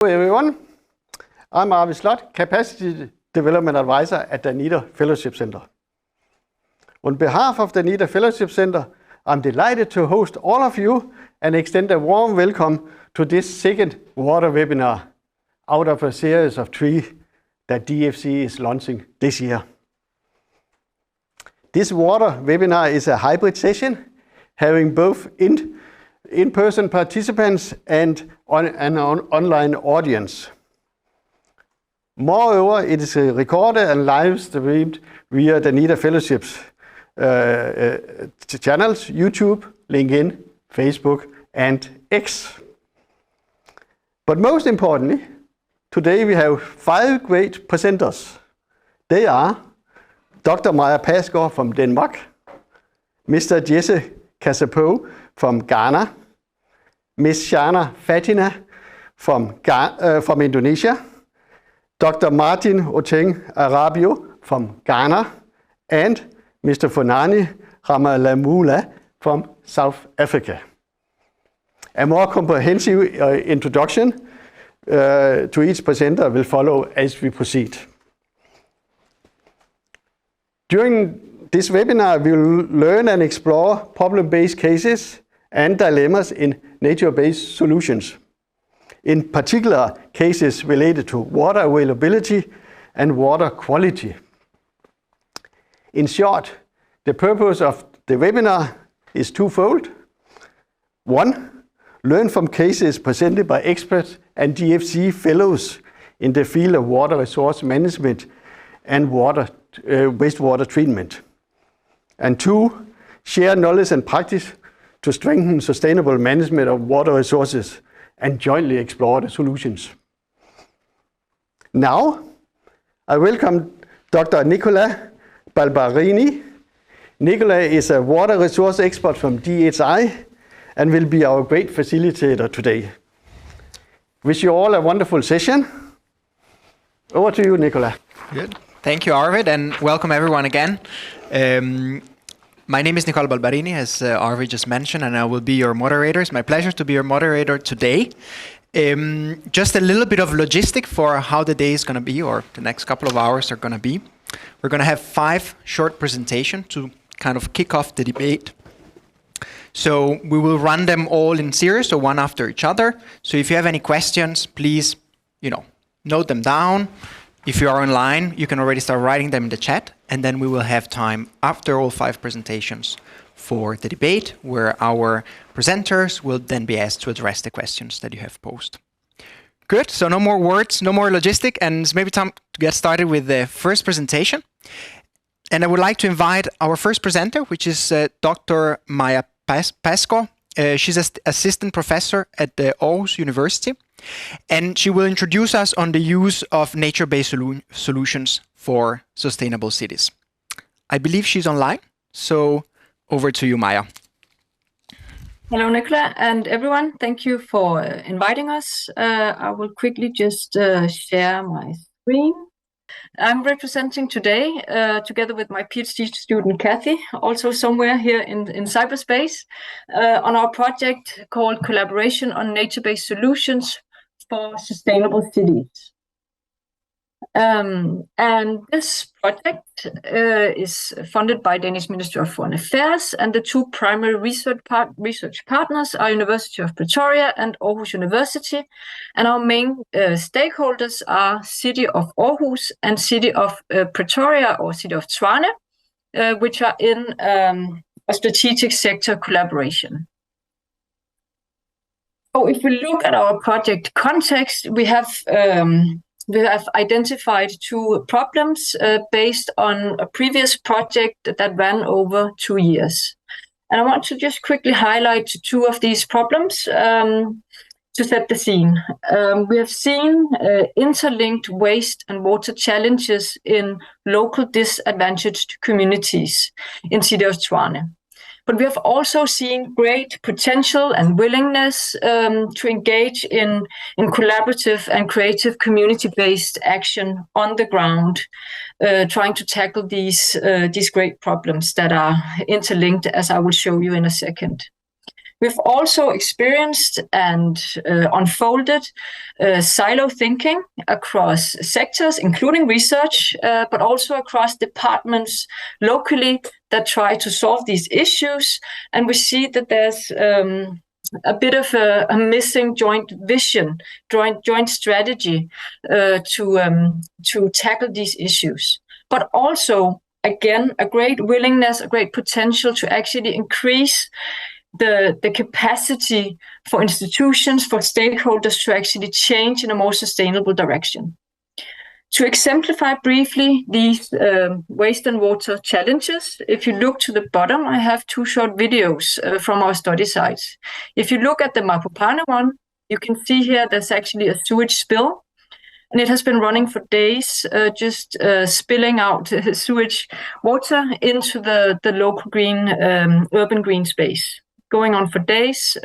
Hello everyone, I'm Arvid Slot, Capacity Development Advisor at Danida Fellowship Centre. On behalf of Danida Fellowship Centre, I'm delighted to host all of you and extend a warm welcome to this second water webinar out of a series of 3 that DFC is launching this year. This water webinar is a hybrid session having both in-person participants and an online audience. Moreover, it is recorded and live streamed via Danida Fellowship's channels, YouTube, LinkedIn, Facebook, and X. But most importantly, today we have 5 great presenters. They are Dr. Pasgaard from Denmark, Mr. Jesse Kazapoe from Ghana, Ms Shana Fatina from Indonesia, Dr. Martin Oteng Arabio from Ghana, and Mr. Fonani Ramalamula from South Africa. A more comprehensive introduction to each presenter will follow as we proceed. During this webinar, we will learn and explore problem-based cases and dilemmas in nature-based solutions, in particular cases related to water availability and water quality. In short, the purpose of the webinar is twofold. 1, learn from cases presented by experts and DFC fellows in the field of water resource management and wastewater treatment. And 2, share knowledge and practice to strengthen sustainable management of water resources and jointly explore the solutions. Now, I welcome Dr. Nicola Balbarini. Nicola is a water resource expert from DHI and will be our great facilitator today. Wish you all a wonderful session. Over to you, Nicola. Good. Thank you, Arvid, and welcome everyone again. My name is Nicola Balbarini, as Arvid just mentioned, and I will be your moderator. It's my pleasure to be your moderator today. Just a little bit of logistic for how the day is going to be, or the next couple of hours are going to be. We're going to have 5 short presentations to kind of kick off the debate. So we will run them all in series, so one after each other. So if you have any questions, please, note them down. If you are online, you can already start writing them in the chat, and then we will have time after all 5 presentations for the debate, where our presenters will then be asked to address the questions that you have posed. Good, so no more words, no more logistic, and it's maybe time to get started with the first presentation. And I would like to invite our first presenter, which is Dr. Maja Pasgaard. She's an assistant professor at the Aarhus University, and she will introduce us on the use of nature-based solutions for sustainable cities. I believe she's online, so over to you, Maja. Hello, Nicola and everyone. Thank you for inviting us. I will quickly just share my screen. I'm representing today, together with my PhD student Kathy, also somewhere here in cyberspace, on our project called Collaboration on Nature-Based Solutions for Sustainable Cities. And this project is funded by Danish Ministry of Foreign Affairs, and the 2 primary research partners are University of Pretoria and Aarhus University. And our main stakeholders are City of Aarhus and City of Pretoria, or City of Tshwane, which are in a strategic sector collaboration. So if we look at our project context, we have identified 2 problems based on a previous project that ran over 2 years. And I want to just quickly highlight 2 of these problems to set the scene. We have seen interlinked waste and water challenges in local disadvantaged communities in City of Tshwane. But we have also seen great potential and willingness to engage in collaborative and creative community-based action on the ground, trying to tackle these great problems that are interlinked, as I will show you in a second. We've also experienced and unfolded silo thinking across sectors, including research, but also across departments locally that try to solve these issues. And we see that there's a bit of a missing joint vision, joint strategy to tackle these issues. But also, again, a great willingness, a great potential to actually increase the capacity for institutions, for stakeholders to actually change in a more sustainable direction. To exemplify briefly these waste and water challenges, if you look to the bottom, I have 2 short videos from our study sites. If you look at the Mapupane one, you can see here there's actually a sewage spill, and it has been running for days, just spilling out sewage water into the local green, urban green space, going on for days,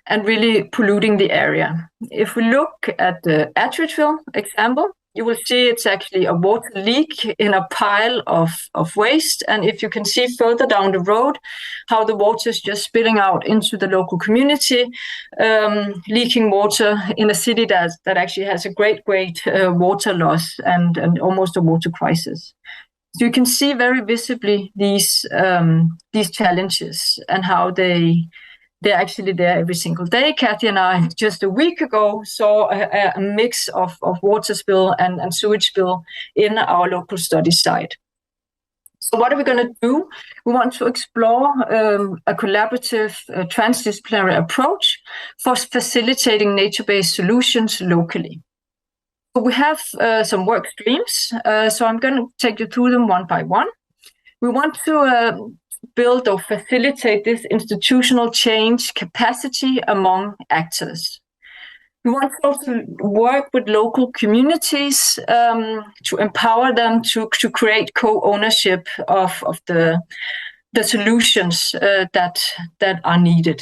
and really polluting the area. If we look at the Atteridgeville example, you will see it's actually a water leak in a pile of waste. And if you can see further down the road, how the water is just spilling out into the local community, leaking water in a city that actually has a great water loss and almost a water crisis. So you can see very visibly these challenges and how they're actually there every single day. Kathy and I, just a week ago, saw a mix of water spill and sewage spill in our local study site. So what are we going to do? We want to explore a collaborative transdisciplinary approach for facilitating nature-based solutions locally. So we have some work streams, so I'm going to take you through them one by one. We want to build or facilitate this institutional change capacity among actors. We want to also work with local communities to empower them to create co-ownership of the solutions that are needed.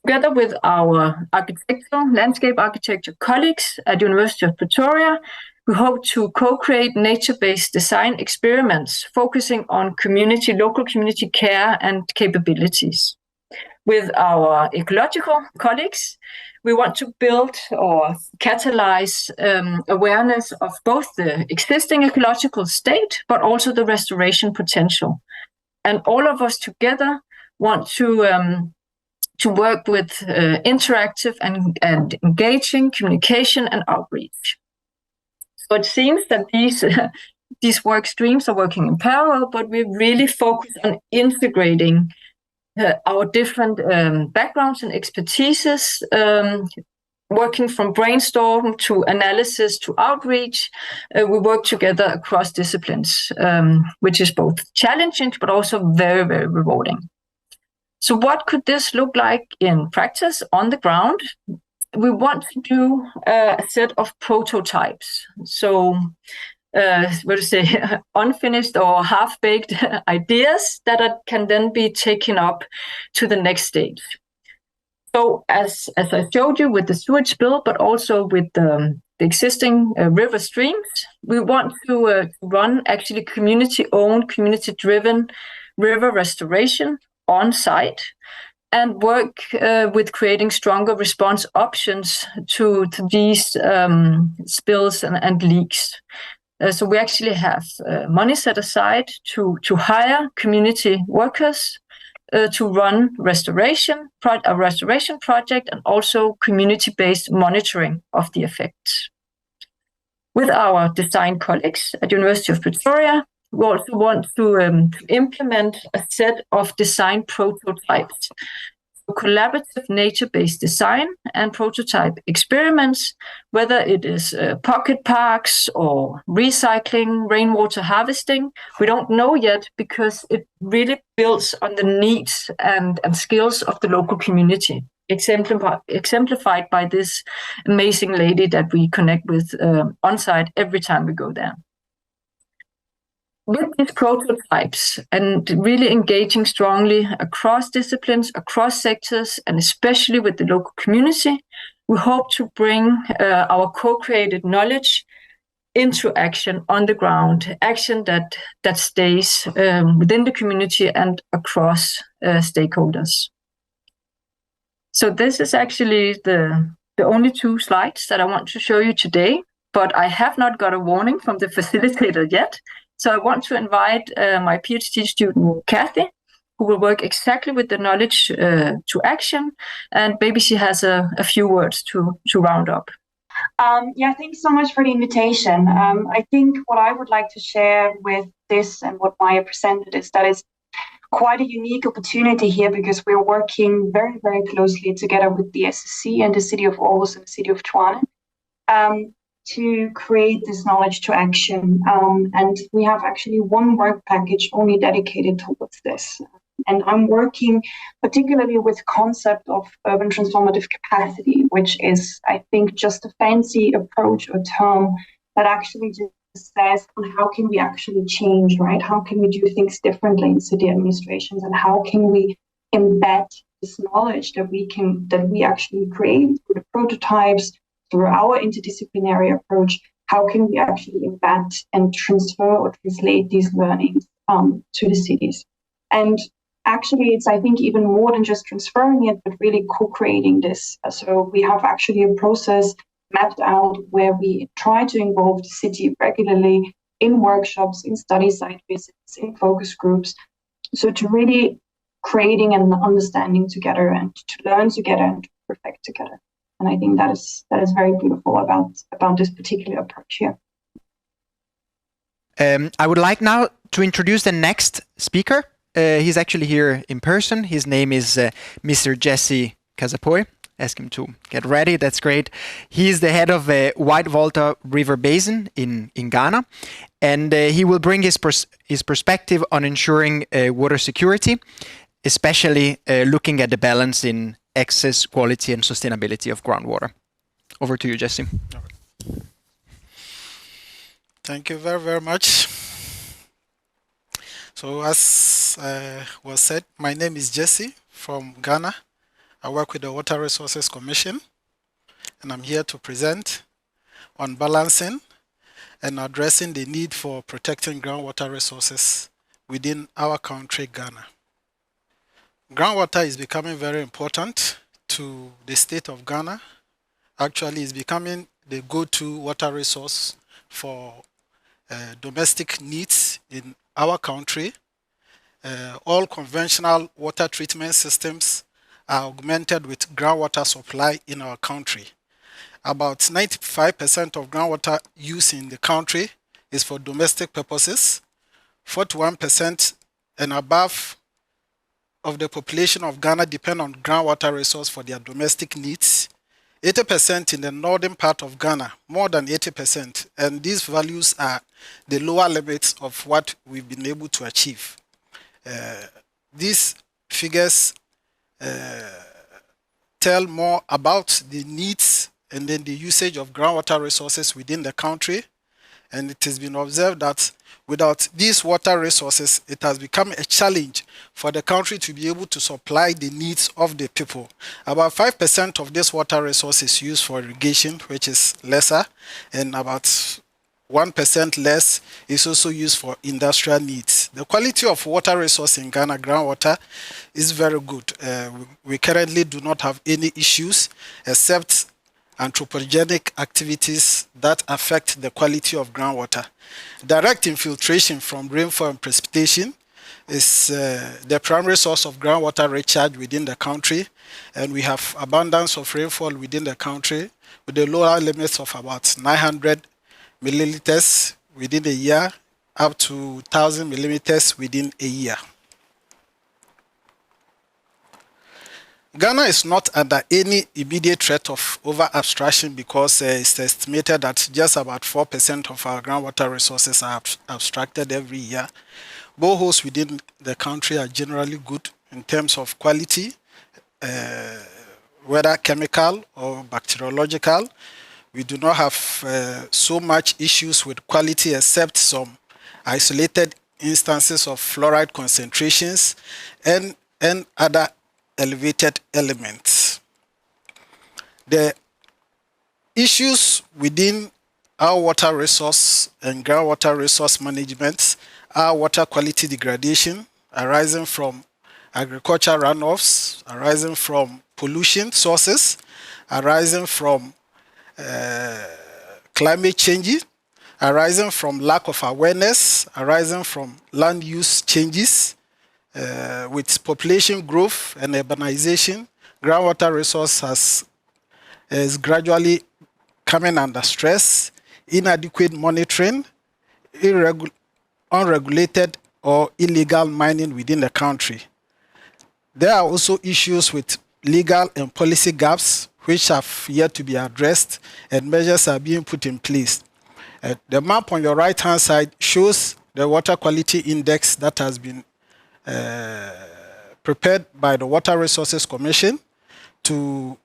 Together with our landscape architecture colleagues at the University of Pretoria, we hope to co-create nature-based design experiments focusing on local community care and capabilities. With our ecological colleagues, we want to build or catalyze awareness of both the existing ecological state, but also the restoration potential. And all of us together want to work with interactive and engaging communication and outreach. So it seems that these work streams are working in parallel, but we really focus on integrating our different backgrounds and expertises, working from brainstorm to analysis to outreach. We work together across disciplines, which is both challenging but also very, very rewarding. So what could this look like in practice on the ground? We want to do a set of prototypes. So, unfinished or half-baked ideas that can then be taken up to the next stage. So, as I showed you with the sewage spill, but also with the existing river streams, we want to run actually community-owned, community-driven river restoration on site, and work with creating stronger response options to these spills and leaks. So we actually have money set aside to hire community workers to run a restoration project and also community-based monitoring of the effects. With our design colleagues at the University of Pretoria, we also want to implement a set of design prototypes, collaborative nature-based design and prototype experiments, whether it is pocket parks or recycling, rainwater harvesting. We don't know yet because it really builds on the needs and skills of the local community, exemplified by this amazing lady that we connect with on site every time we go there. With these prototypes and really engaging strongly across disciplines, across sectors, and especially with the local community, we hope to bring our co-created knowledge into action on the ground, action that stays within the community and across stakeholders. So this is actually the only 2 slides that I want to show you today, but I have not got a warning from the facilitator yet. So I want to invite my PhD student, Kathy, who will work exactly with the knowledge to action, and maybe she has a few words to round up. Yeah, thanks so much for the invitation. I think what I would like to share with this and what Maya presented is that it's quite a unique opportunity here because we're working very, very closely together with the SSC and the city of Aarhus and the city of Tjuane to create this knowledge to action. And we have actually one work package only dedicated towards this. And I'm working particularly with concept of urban transformative capacity, which is, I think, just a fancy approach or term that actually just says on how can we actually change, right? How can we do things differently in city administrations, and how can we embed this knowledge that we actually create through the prototypes, through our interdisciplinary approach? How can we actually embed and transfer or translate these learnings to the cities? And actually, it's, I think, even more than just transferring it, but really co-creating this. So we have actually a process mapped out where we try to involve the city regularly in workshops, in study site visits, in focus groups. So to really creating an understanding together and to learn together and to perfect together. And I think that is very beautiful about this particular approach here. I would like now to introduce the next speaker. He's actually here in person. His name is Mr. Jesse Kazapoe. Ask him to get ready. That's great. He is the head of White Volta River Basin in Ghana, and he will bring his perspective on ensuring water security, especially looking at the balance in access, quality, and sustainability of groundwater. Over to you, Jesse. Thank you very, very much. So as was said, my name is Jesse from Ghana. I work with the Water Resources Commission, and I'm here to present on balancing and addressing the need for protecting groundwater resources within our country, Ghana. Groundwater is becoming very important to the state of Ghana. Actually, it's becoming the go-to water resource for domestic needs in our country. All conventional water treatment systems are augmented with groundwater supply in our country. About 95% of groundwater use in the country is for domestic purposes. 41% and above of the population of Ghana depend on groundwater resource for their domestic needs. 80% in the northern part of Ghana, more than 80%, and these values are the lower limits of what we've been able to achieve. These figures tell more about the needs and then the usage of groundwater resources within the country. And it has been observed that without these water resources, it has become a challenge for the country to be able to supply the needs of the people. About 5% of this water resource is used for irrigation, which is lesser, and about 1% less is also used for industrial needs. The quality of water resource in Ghana, groundwater, is very good. We currently do not have any issues except anthropogenic activities that affect the quality of groundwater. Direct infiltration from rainfall and precipitation is the primary source of groundwater recharge within the country, and we have abundance of rainfall within the country with the lower limits of about 900 milliliters within a year up to 1,000 millimeters within a year. Ghana is not under any immediate threat of over-abstraction because it's estimated that just about 4% of our groundwater resources are abstracted every year. Boreholes within the country are generally good in terms of quality, whether chemical or bacteriological. We do not have so much issues with quality except some isolated instances of fluoride concentrations and other elevated elements. The issues within our water resource and groundwater resource management, our water quality degradation arising from agriculture runoffs, arising from pollution sources, arising from climate change, arising from lack of awareness, arising from land use changes, with population growth and urbanization. Groundwater resource is gradually coming under stress, inadequate monitoring, unregulated or illegal mining within the country. There are also issues with legal and policy gaps which have yet to be addressed, and measures are being put in place. The map on your right-hand side shows the water quality index that has been prepared by the Water Resources Commission to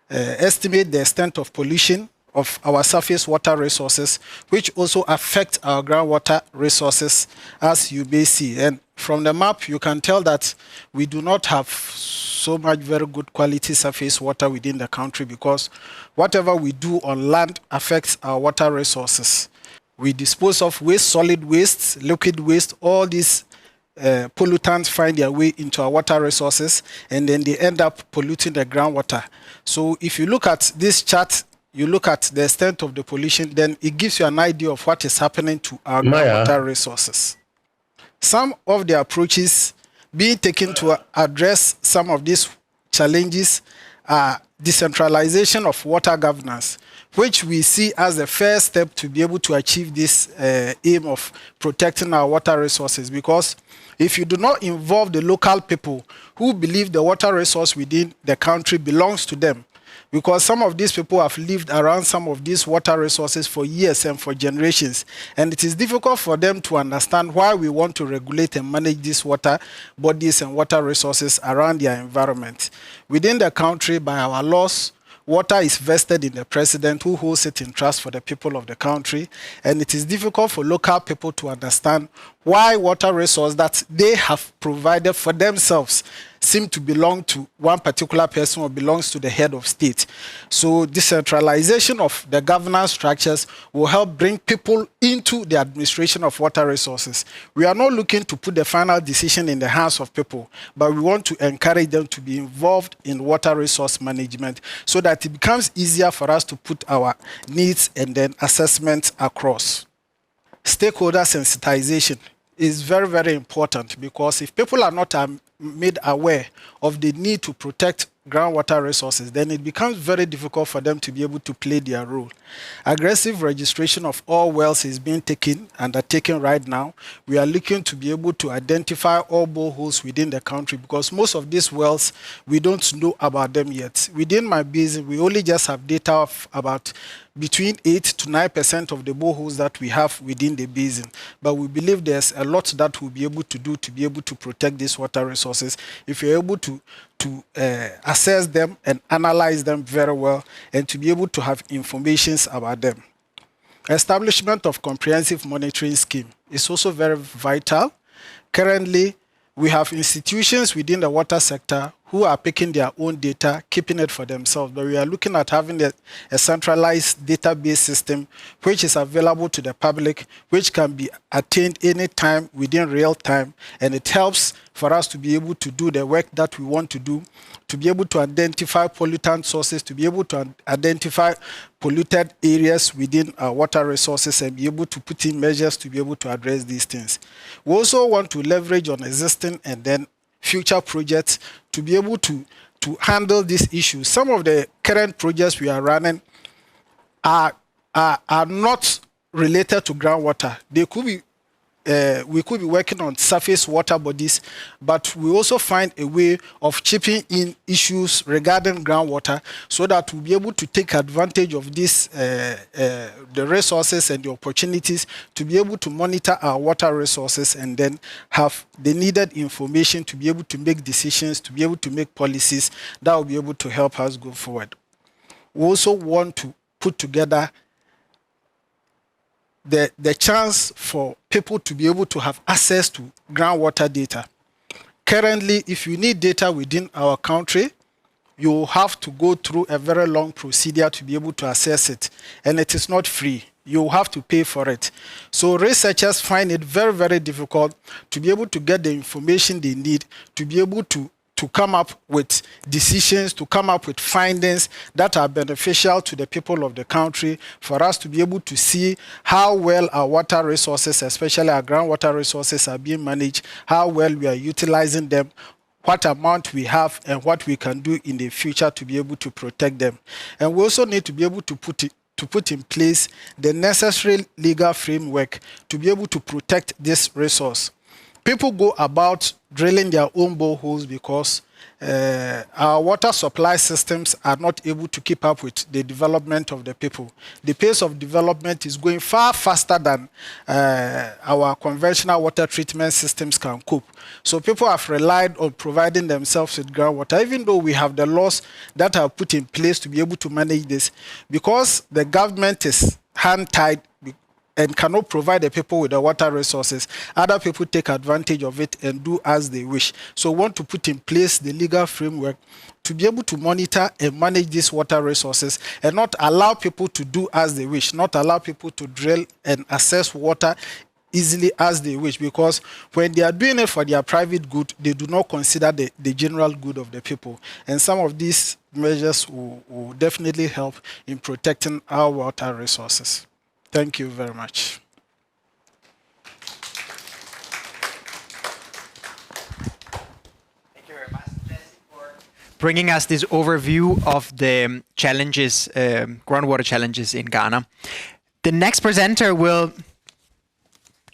estimate the extent of pollution of our surface water resources, which also affect our groundwater resources, as you may see. And from the map, you can tell that we do not have so much very good quality surface water within the country, because whatever we do on land affects our water resources. We dispose of waste, solid waste, liquid waste, all these pollutants find their way into our water resources, and then they end up polluting the groundwater. So if you look at this chart, you look at the extent of the pollution, then it gives you an idea of what is happening to our groundwater resources. Some of the approaches being taken to address some of these challenges are decentralization of water governance, which we see as the first step to be able to achieve this aim of protecting our water resources. Because if you do not involve the local people who believe the water resource within the country belongs to them, because some of these people have lived around some of these water resources for years and for generations, and it is difficult for them to understand why we want to regulate and manage these water bodies and water resources around their environment. Within the country, by our laws, water is vested in the president, who holds it in trust for the people of the country, and it is difficult for local people to understand why water resource that they have provided for themselves seem to belong to one particular person or belongs to the head of state. So decentralization of the governance structures will help bring people into the administration of water resources. We are not looking to put the final decision in the hands of people, but we want to encourage them to be involved in water resource management so that it becomes easier for us to put our needs and then assessments across. Stakeholder sensitization is very, very important, because if people are not made aware of the need to protect groundwater resources, then it becomes very difficult for them to be able to play their role. Aggressive registration of all wells is being undertaken right now. We are looking to be able to identify all boreholes within the country, because most of these wells, we don't know about them yet. Within my basin, we only just have data of about between 8 to 9% of the boreholes that we have within the basin. But we believe there's a lot that we'll be able to do to be able to protect these water resources if you're able to assess them and analyze them very well, and to be able to have information about them. Establishment of comprehensive monitoring scheme is also very vital. Currently, we have institutions within the water sector who are picking their own data, keeping it for themselves. But we are looking at having a centralized database system which is available to the public, which can be attained anytime within real time. And it helps for us to be able to do the work that we want to do, to be able to identify pollutant sources, to be able to identify polluted areas within our water resources, and be able to put in measures to be able to address these things. We also want to leverage on existing and then future projects to be able to handle these issues. Some of the current projects we are running are not related to groundwater. They could be we could be working on surface water bodies, but we also find a way of chipping in issues regarding groundwater, so that we'll be able to take advantage of this, the resources and the opportunities to be able to monitor our water resources, and then have the needed information to be able to make decisions, to be able to make policies that will be able to help us go forward. We also want to put together the chance for people to be able to have access to groundwater data. Currently, if you need data within our country, you have to go through a very long procedure to be able to access it, and it is not free. you have to pay for it. So researchers find it very, very difficult to be able to get the information they need to be able to come up with decisions, to come up with findings that are beneficial to the people of the country, for us to be able to see how well our water resources, especially our groundwater resources, are being managed, how well we are utilizing them, what amount we have, and what we can do in the future to be able to protect them. And we also need to be able to put in place the necessary legal framework to be able to protect this resource. People go about drilling their own boreholes because our water supply systems are not able to keep up with the development of the people. The pace of development is going far faster than our conventional water treatment systems can cope. So people have relied on providing themselves with groundwater, even though we have the laws that are put in place to be able to manage this. Because the government is hand-tied and cannot provide the people with the water resources, other people take advantage of it and do as they wish. So we want to put in place the legal framework to be able to monitor and manage these water resources and not allow people to do as they wish, not allow people to drill and access water easily as they wish, because when they are doing it for their private good, they do not consider the general good of the people. And some of these measures will definitely help in protecting our water resources. Thank you very much. Thank you very much, Jesse, for bringing us this overview of the challenges, groundwater challenges in Ghana. The next presenter will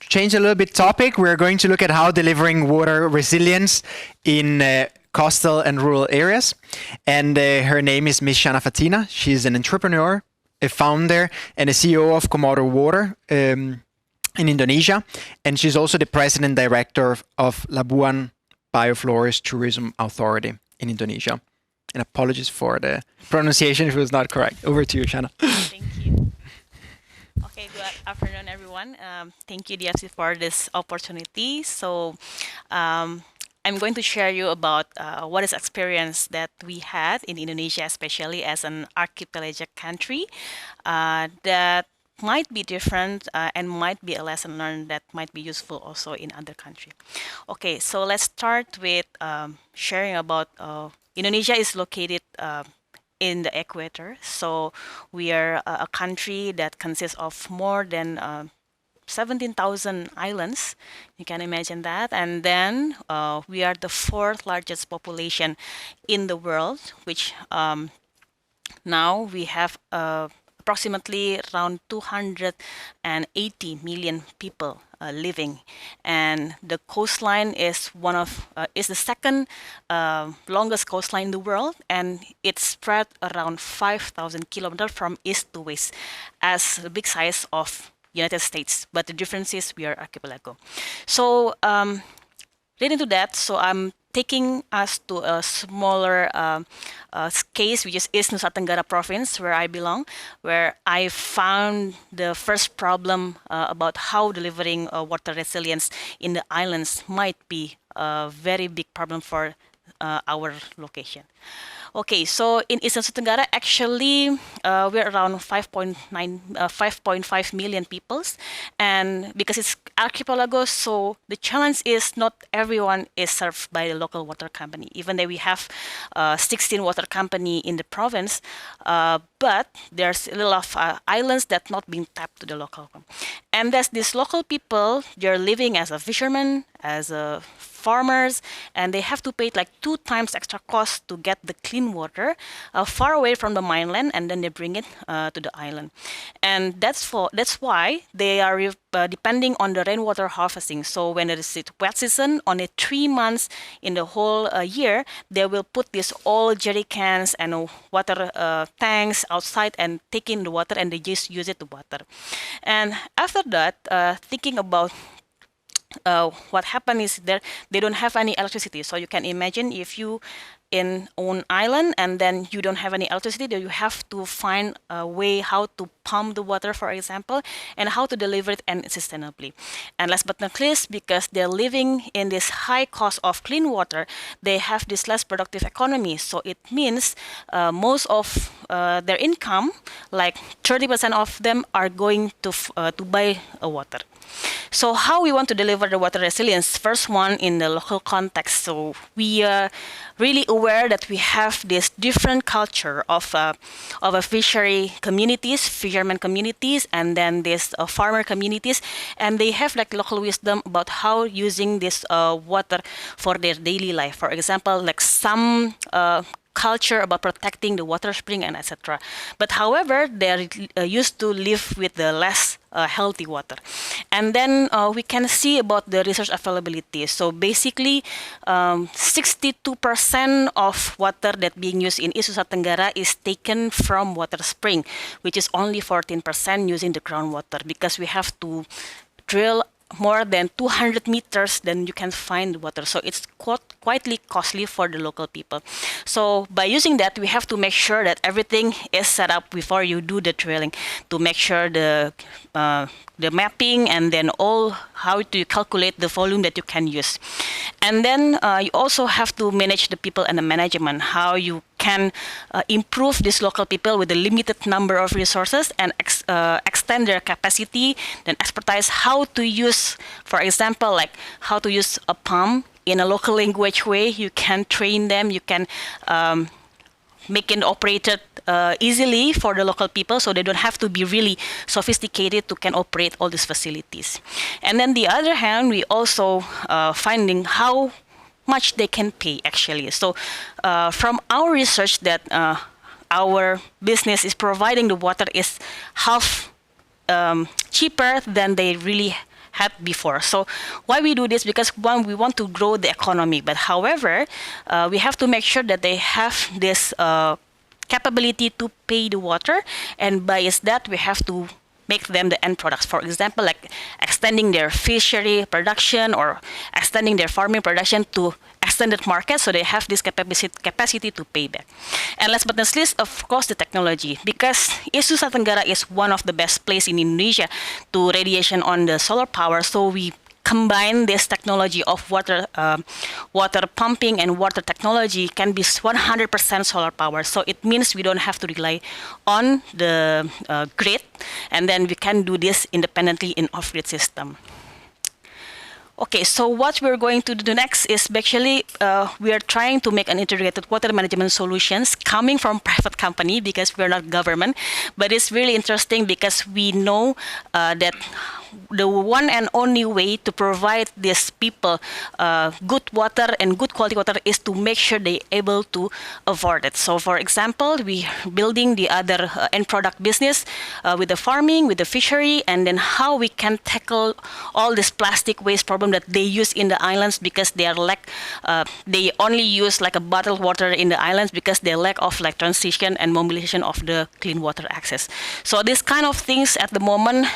change a little bit topic. We're going to look at how delivering water resilience in coastal and rural areas. And her name is Ms Shana Fatina. She's an entrepreneur, a founder and a CEO of Komodo Water in Indonesia. And she's also the president director of Labuan Flores Tourism Authority in Indonesia. And apologies for the pronunciation if it was not correct. Over to you, Shana. Thank you. Okay, good afternoon, everyone. Thank you, DFC, for this opportunity. So I'm going to share you about what is experience that we had in Indonesia, especially as an archipelagic country, that might be different and might be a lesson learned that might be useful also in other countries. Okay, so let's start with sharing about Indonesia is located in the equator. So we are a country that consists of more than 17,000 islands. You can imagine that. And then we are the fourth largest population in the world, which now we have approximately around 280 million people living, and the coastline is is the second longest coastline in the world, and it's spread around 5,000 kilometers from east to west, as the big size of United States, but the difference is we are archipelago. So relating to that, so I'm taking us to a smaller case, which is East Nusa Tenggara province, where I belong, where I found the first problem about how delivering water resilience in the islands might be a very big problem for our location. Okay, so in East Nusa Tenggara, actually, we're around 5.5 million peoples, and because it's archipelago, so the challenge is not everyone is served by the local water company. Even though we have 16 water company in the province, but there's a lot of islands that not being tapped to the local. And there's these local people, they're living as a fisherman, as a farmers, and they have to pay like 2 times extra cost to get the clean water far away from the mainland, and then they bring it to the island. And that's why they are depending on the rainwater harvesting. So when it is wet season, on a 3 months in the whole year, they will put these old jerry cans and water tanks outside and take in the water, and they just use it to water. And after that, thinking about what happened is that they don't have any electricity. So you can imagine if you in own island and then you don't have any electricity, then you have to find a way how to pump the water, for example, and how to deliver it and sustainably. And last but not least, because they're living in this high cost of clean water, they have this less productive economy. So it means most of their income, like 30% of them, are going to buy water. So how we want to deliver the water resilience? First one, in the local context. So we are really aware that we have this different culture of a fishery communities, fishermen communities, and then this farmer communities, and they have like local wisdom about how using this water for their daily life. For example, like some culture about protecting the water spring and etc. But however, they're used to live with the less healthy water. And then we can see about the resource availability. So basically, 62% of water that being used in East Nusa Tenggara is taken from water spring, which is only 14% using the groundwater, because we have to drill more than 200 meters, then you can find water. So it's quite costly for the local people. So by using that, we have to make sure that everything is set up before you do the drilling, to make sure the mapping and then all how to calculate the volume that you can use. And then you also have to manage the people and the management, how you can improve these local people with a limited number of resources and extend their capacity, then expertise how to use, for example, like how to use a pump in a local language way. You can train them, you can make it operated easily for the local people, so they don't have to be really sophisticated to can operate all these facilities. And then the other hand, we also finding how much they can pay actually. So from our research that our business is providing the water is half cheaper than they really had before. So why we do this? Because one, we want to grow the economy, but however, we have to make sure that they have this capability to pay the water, and by that we have to make them the end products. For example, like extending their fishery production or extending their farming production to extended markets, so they have this capacity to pay back. And last but not least, of course, the technology, because East Nusa Tenggara is one of the best places in Indonesia to radiation on the solar power. So we combine this technology of water pumping and water technology can be 100% solar power. So it means we don't have to rely on the grid, and then we can do this independently in off-grid system. Okay, so what we're going to do next is actually we are trying to make an integrated water management solutions coming from private company, because we're not government. But it's really interesting because we know that the one and only way to provide these people good water and good quality water is to make sure they're able to afford it. So for example, we are building the other end product business with the farming, with the fishery, and then how we can tackle all this plastic waste problem that they use in the islands, because they are they only use like a bottled water in the islands because they lack of like transition and mobilization of the clean water access. So this kind of things at the moment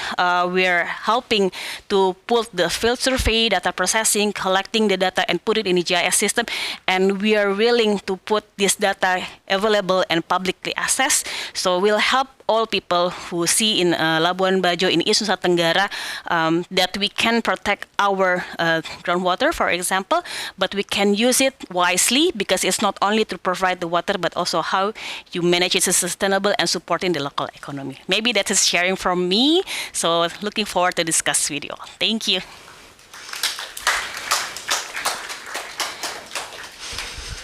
we're helping to put the field survey, data processing, collecting the data and put it in the GIS system, and we are willing to put this data available and publicly accessed. So we'll help all people who see in Labuan Bajo in East Nusa Tenggara that we can protect our groundwater, for example, but we can use it wisely, because it's not only to provide the water, but also how you manage it as sustainable and supporting the local economy. Maybe that is sharing from me. So looking forward to discuss with you all. Thank you.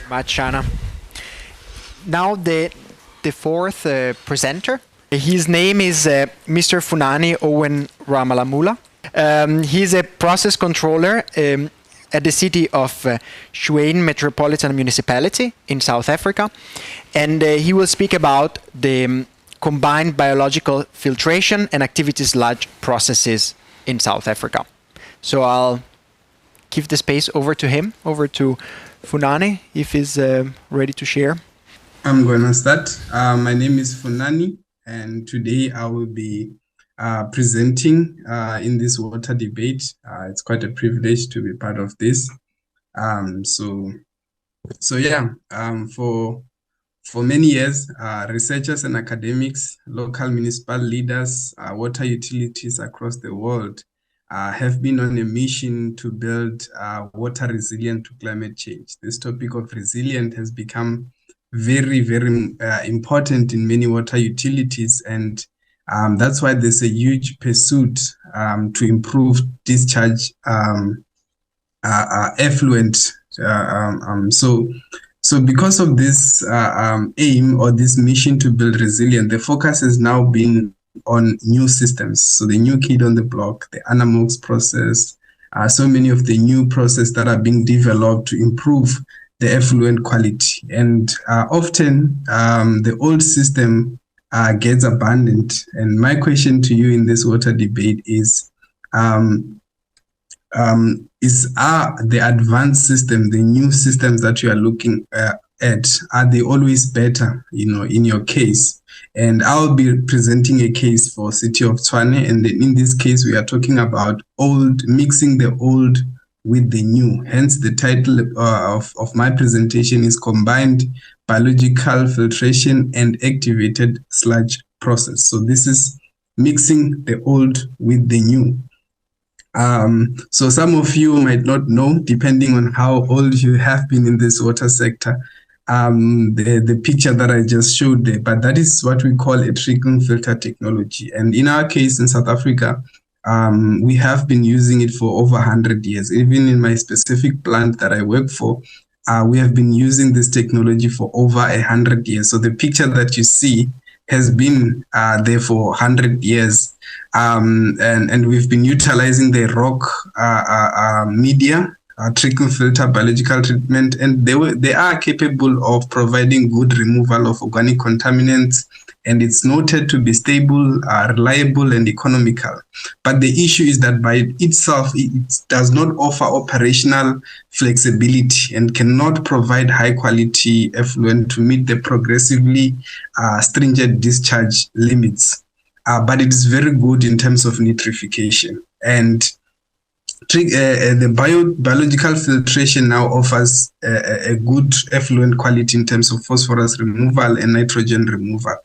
Much, Shana. Now the fourth presenter. His name is Mr. Funani Owen Ramalamula. He's a process controller at the city of Tshwane Metropolitan Municipality in South Africa. And he will speak about the combined biological filtration and activities large processes in South Africa. So I'll give the space over to him, over to Funani, if he's ready to share. I'm going to start. My name is Funani, and today I will be presenting in this water debate. It's quite a privilege to be part of this. So So yeah, for many years, researchers and academics, local municipal leaders, water utilities across the world have been on a mission to build water resilient to climate change. This topic of resilient has become very, very important in many water utilities, and that's why there's a huge pursuit to improve discharge effluent. So because of this aim or this mission to build resilience, the focus has now been on new systems. So the new kid on the block, the Anamox process, so many of the new processes that are being developed to improve the effluent quality. And often the old system gets abandoned. And my question to you in this water debate is the advanced system, the new systems that you are looking at, are they always better, in your case? And I'll be presenting a case for City of Tshwane, and in this case, we are talking about mixing the old with the new. Hence, the title of my presentation is Combined Biological Filtration and Activated Sludge Process. So this is mixing the old with the new. So some of you might not know, depending on how old you have been in this water sector, the picture that I just showed there, but that is what we call a trickle filter technology. And in our case in South Africa, we have been using it for over 100 years. Even in my specific plant that I work for, we have been using this technology for over 100 years. So the picture that you see has been there for 100 years. And we've been utilizing the rock media, trickle filter, biological treatment, and they are capable of providing good removal of organic contaminants, and it's noted to be stable, reliable, and economical. But the issue is that by itself, it does not offer operational flexibility and cannot provide high-quality effluent to meet the progressively stringent discharge limits. But it is very good in terms of nitrification. And the biological filtration now offers a good effluent quality in terms of phosphorus removal and nitrogen removal.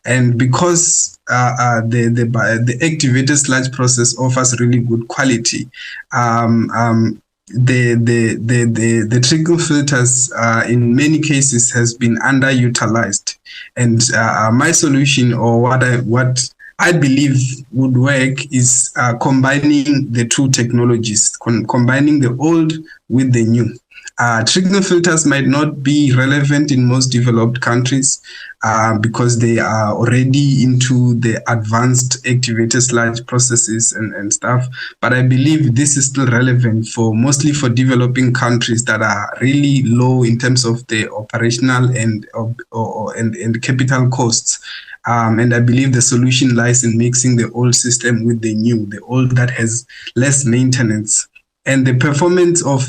And because the activated sludge process offers really good quality, the trickle filters in many cases has been underutilized. And my solution, or what I believe would work, is combining the two technologies, combining the old with the new. Trickle filters might not be relevant in most developed countries because they are already into the advanced activated sludge processes and stuff. But I believe this is still relevant mostly for developing countries that are really low in terms of the operational and capital costs. And I believe the solution lies in mixing the old system with the new, the old that has less maintenance. And the performance of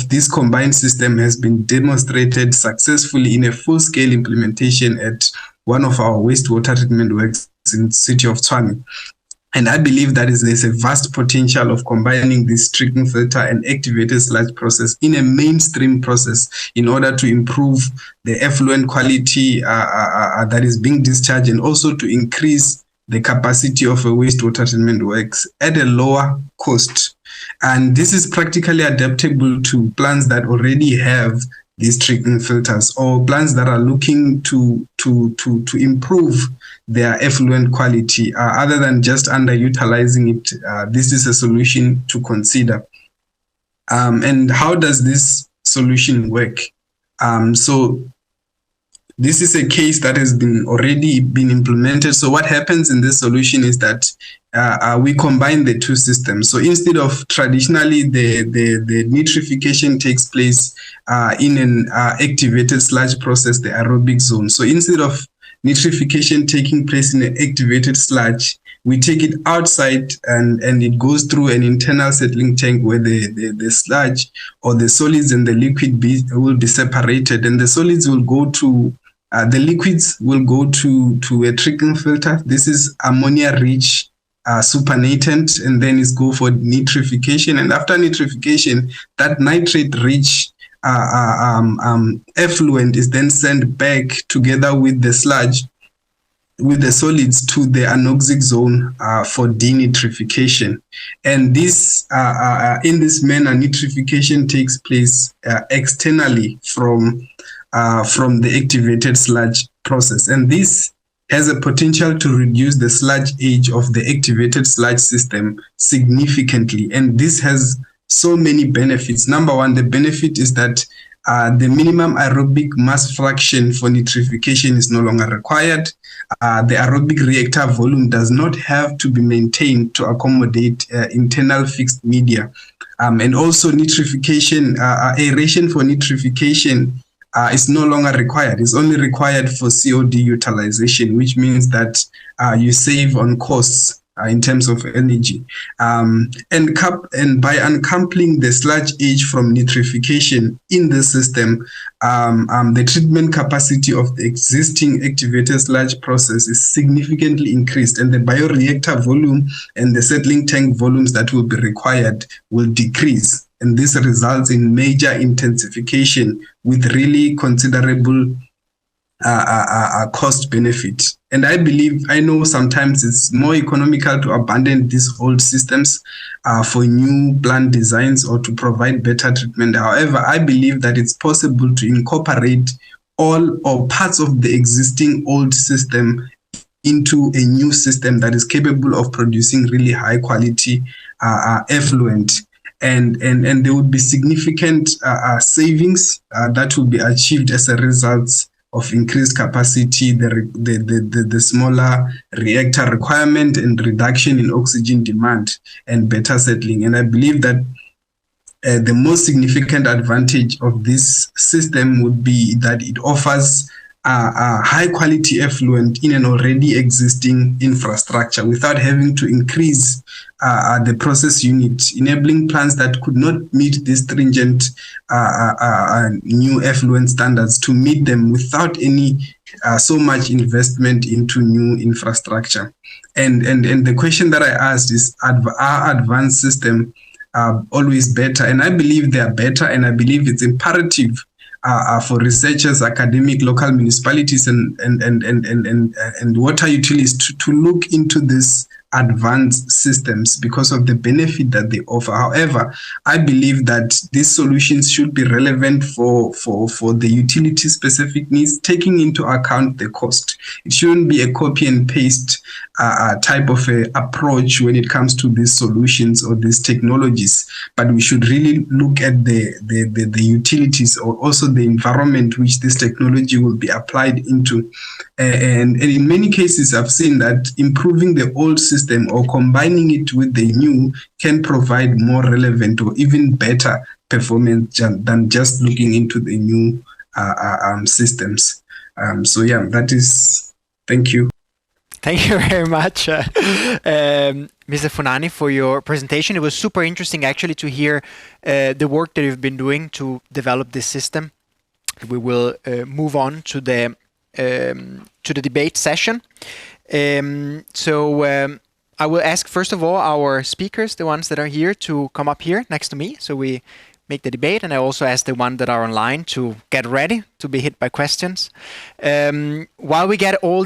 this combined system has been demonstrated successfully in a full-scale implementation at one of our wastewater treatment works in the city of Tshwane. And I believe that there's a vast potential of combining this trickle filter and activated sludge process in a mainstream process in order to improve the effluent quality that is being discharged, and also to increase the capacity of a wastewater treatment works at a lower cost. And this is practically adaptable to plants that already have these trickle filters, or plants that are looking to improve their effluent quality, other than just underutilizing it. This is a solution to consider. And how does this solution work? So this is a case that has already been implemented. So what happens in this solution is that we combine the two systems. So instead of traditionally the nitrification takes place in an activated sludge process, the aerobic zone. So instead of nitrification taking place in an activated sludge, we take it outside and it goes through an internal settling tank where the sludge or the solids and the liquid will be separated, and the solids will go to the liquids will go to a trickle filter. This is ammonia-rich supernatant, and then it's go for nitrification. And after nitrification, that nitrate-rich effluent is then sent back together with the sludge, with the solids, to the anoxic zone for denitrification. And this, in this manner, nitrification takes place externally from the activated sludge process. And this has a potential to reduce the sludge age of the activated sludge system significantly. And this has so many benefits. Number one, the benefit is that the minimum aerobic mass fraction for nitrification is no longer required. The aerobic reactor volume does not have to be maintained to accommodate internal fixed media. And also nitrification, aeration for nitrification is no longer required. It's only required for COD utilization, which means that you save on costs in terms of energy. And by uncoupling the sludge age from nitrification in the system, the treatment capacity of the existing activated sludge process is significantly increased, and the bioreactor volume and the settling tank volumes that will be required will decrease. And this results in major intensification with really considerable cost benefit. And I know sometimes it's more economical to abandon these old systems for new plant designs or to provide better treatment. However, I believe that it's possible to incorporate all or parts of the existing old system into a new system that is capable of producing really high quality effluent. And there would be significant savings that will be achieved as a result of increased capacity, the smaller reactor requirement, and reduction in oxygen demand and better settling. And I believe that the most significant advantage of this system would be that it offers high quality effluent in an already existing infrastructure without having to increase the process unit, enabling plants that could not meet these stringent new effluent standards to meet them without any so much investment into new infrastructure. And the question that I asked is, are advanced systems always better? And I believe they are better, and I believe it's imperative for researchers, academic, local municipalities, and water utilities to look into this advanced systems because of the benefit that they offer. However, I believe that these solutions should be relevant for the utility specific needs, taking into account the cost. It shouldn't be a copy and paste type of a approach when it comes to these solutions or these technologies, but we should really look at the utilities or also the environment which this technology will be applied into. And in many cases, I've seen that improving the old system or combining it with the new can provide more relevant or even better performance than just looking into the new systems. So yeah, that is, thank you. Thank you very much, Mr. Funani, for your presentation. It was super interesting actually to hear the work that you've been doing to develop this system. We will move on to the debate session. So I will ask first of all our speakers, the ones that are here, to come up here next to me so we make the debate, and I also ask the ones that are online to get ready to be hit by questions. While we get all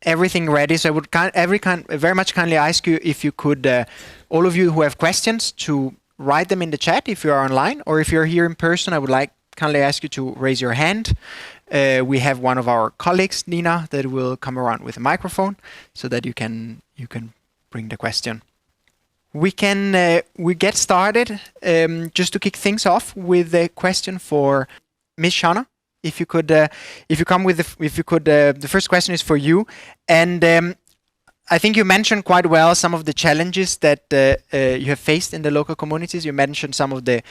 everything ready, so I would very much kindly ask you if you could, all of you who have questions, to write them in the chat if you are online, or if you're here in person, I would kindly ask you to raise your hand. We have one of our colleagues, Nina, that will come around with a microphone so that you can bring the question. We get started just to kick things off with a question for Ms. Shana. If you could, the first question is for you, and I think you mentioned quite well some of the challenges that you have faced in the local communities. You mentioned some of the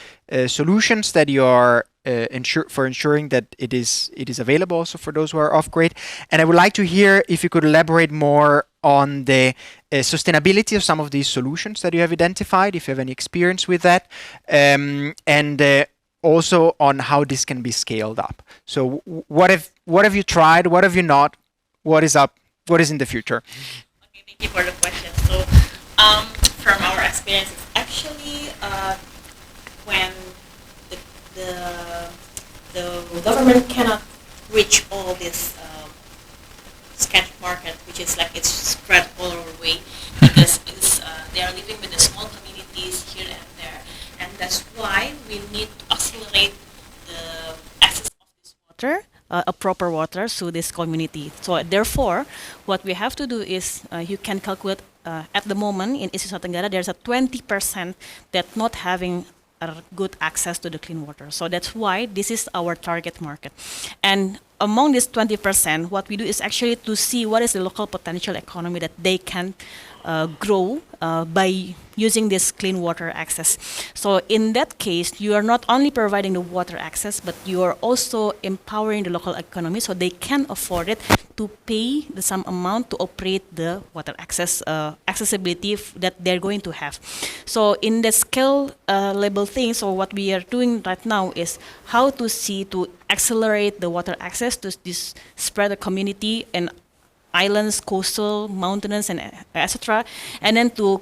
solutions that you are ensuring that it is available also for those who are off-grid. And I would like to hear if you could elaborate more on the sustainability of some of these solutions that you have identified, if you have any experience with that, and also on how this can be scaled up. So what have you tried? What have you not? What is up? What is in the future? Okay, thank you for the question. So from our experience, it's actually when government cannot reach all this sketch market, which is like it's spread all over the way, because they are living with the small communities here and there, and that's why we need to accelerate the access of this water, a proper water, to this community. So therefore, what we have to do is you can calculate at the moment in Isu Tenggara there's a 20% that not having good access to the clean water. So that's why this is our target market. And among this 20%, what we do is actually to see what is the local potential economy that they can grow by using this clean water access. So in that case, you are not only providing the water access, but you are also empowering the local economy so they can afford it to pay the some amount to operate the water access accessibility that they're going to have. So in the scale level thing, so what we are doing right now is how to see to accelerate the water access to this spread the community and islands, coastal, mountainous, and etc. And then to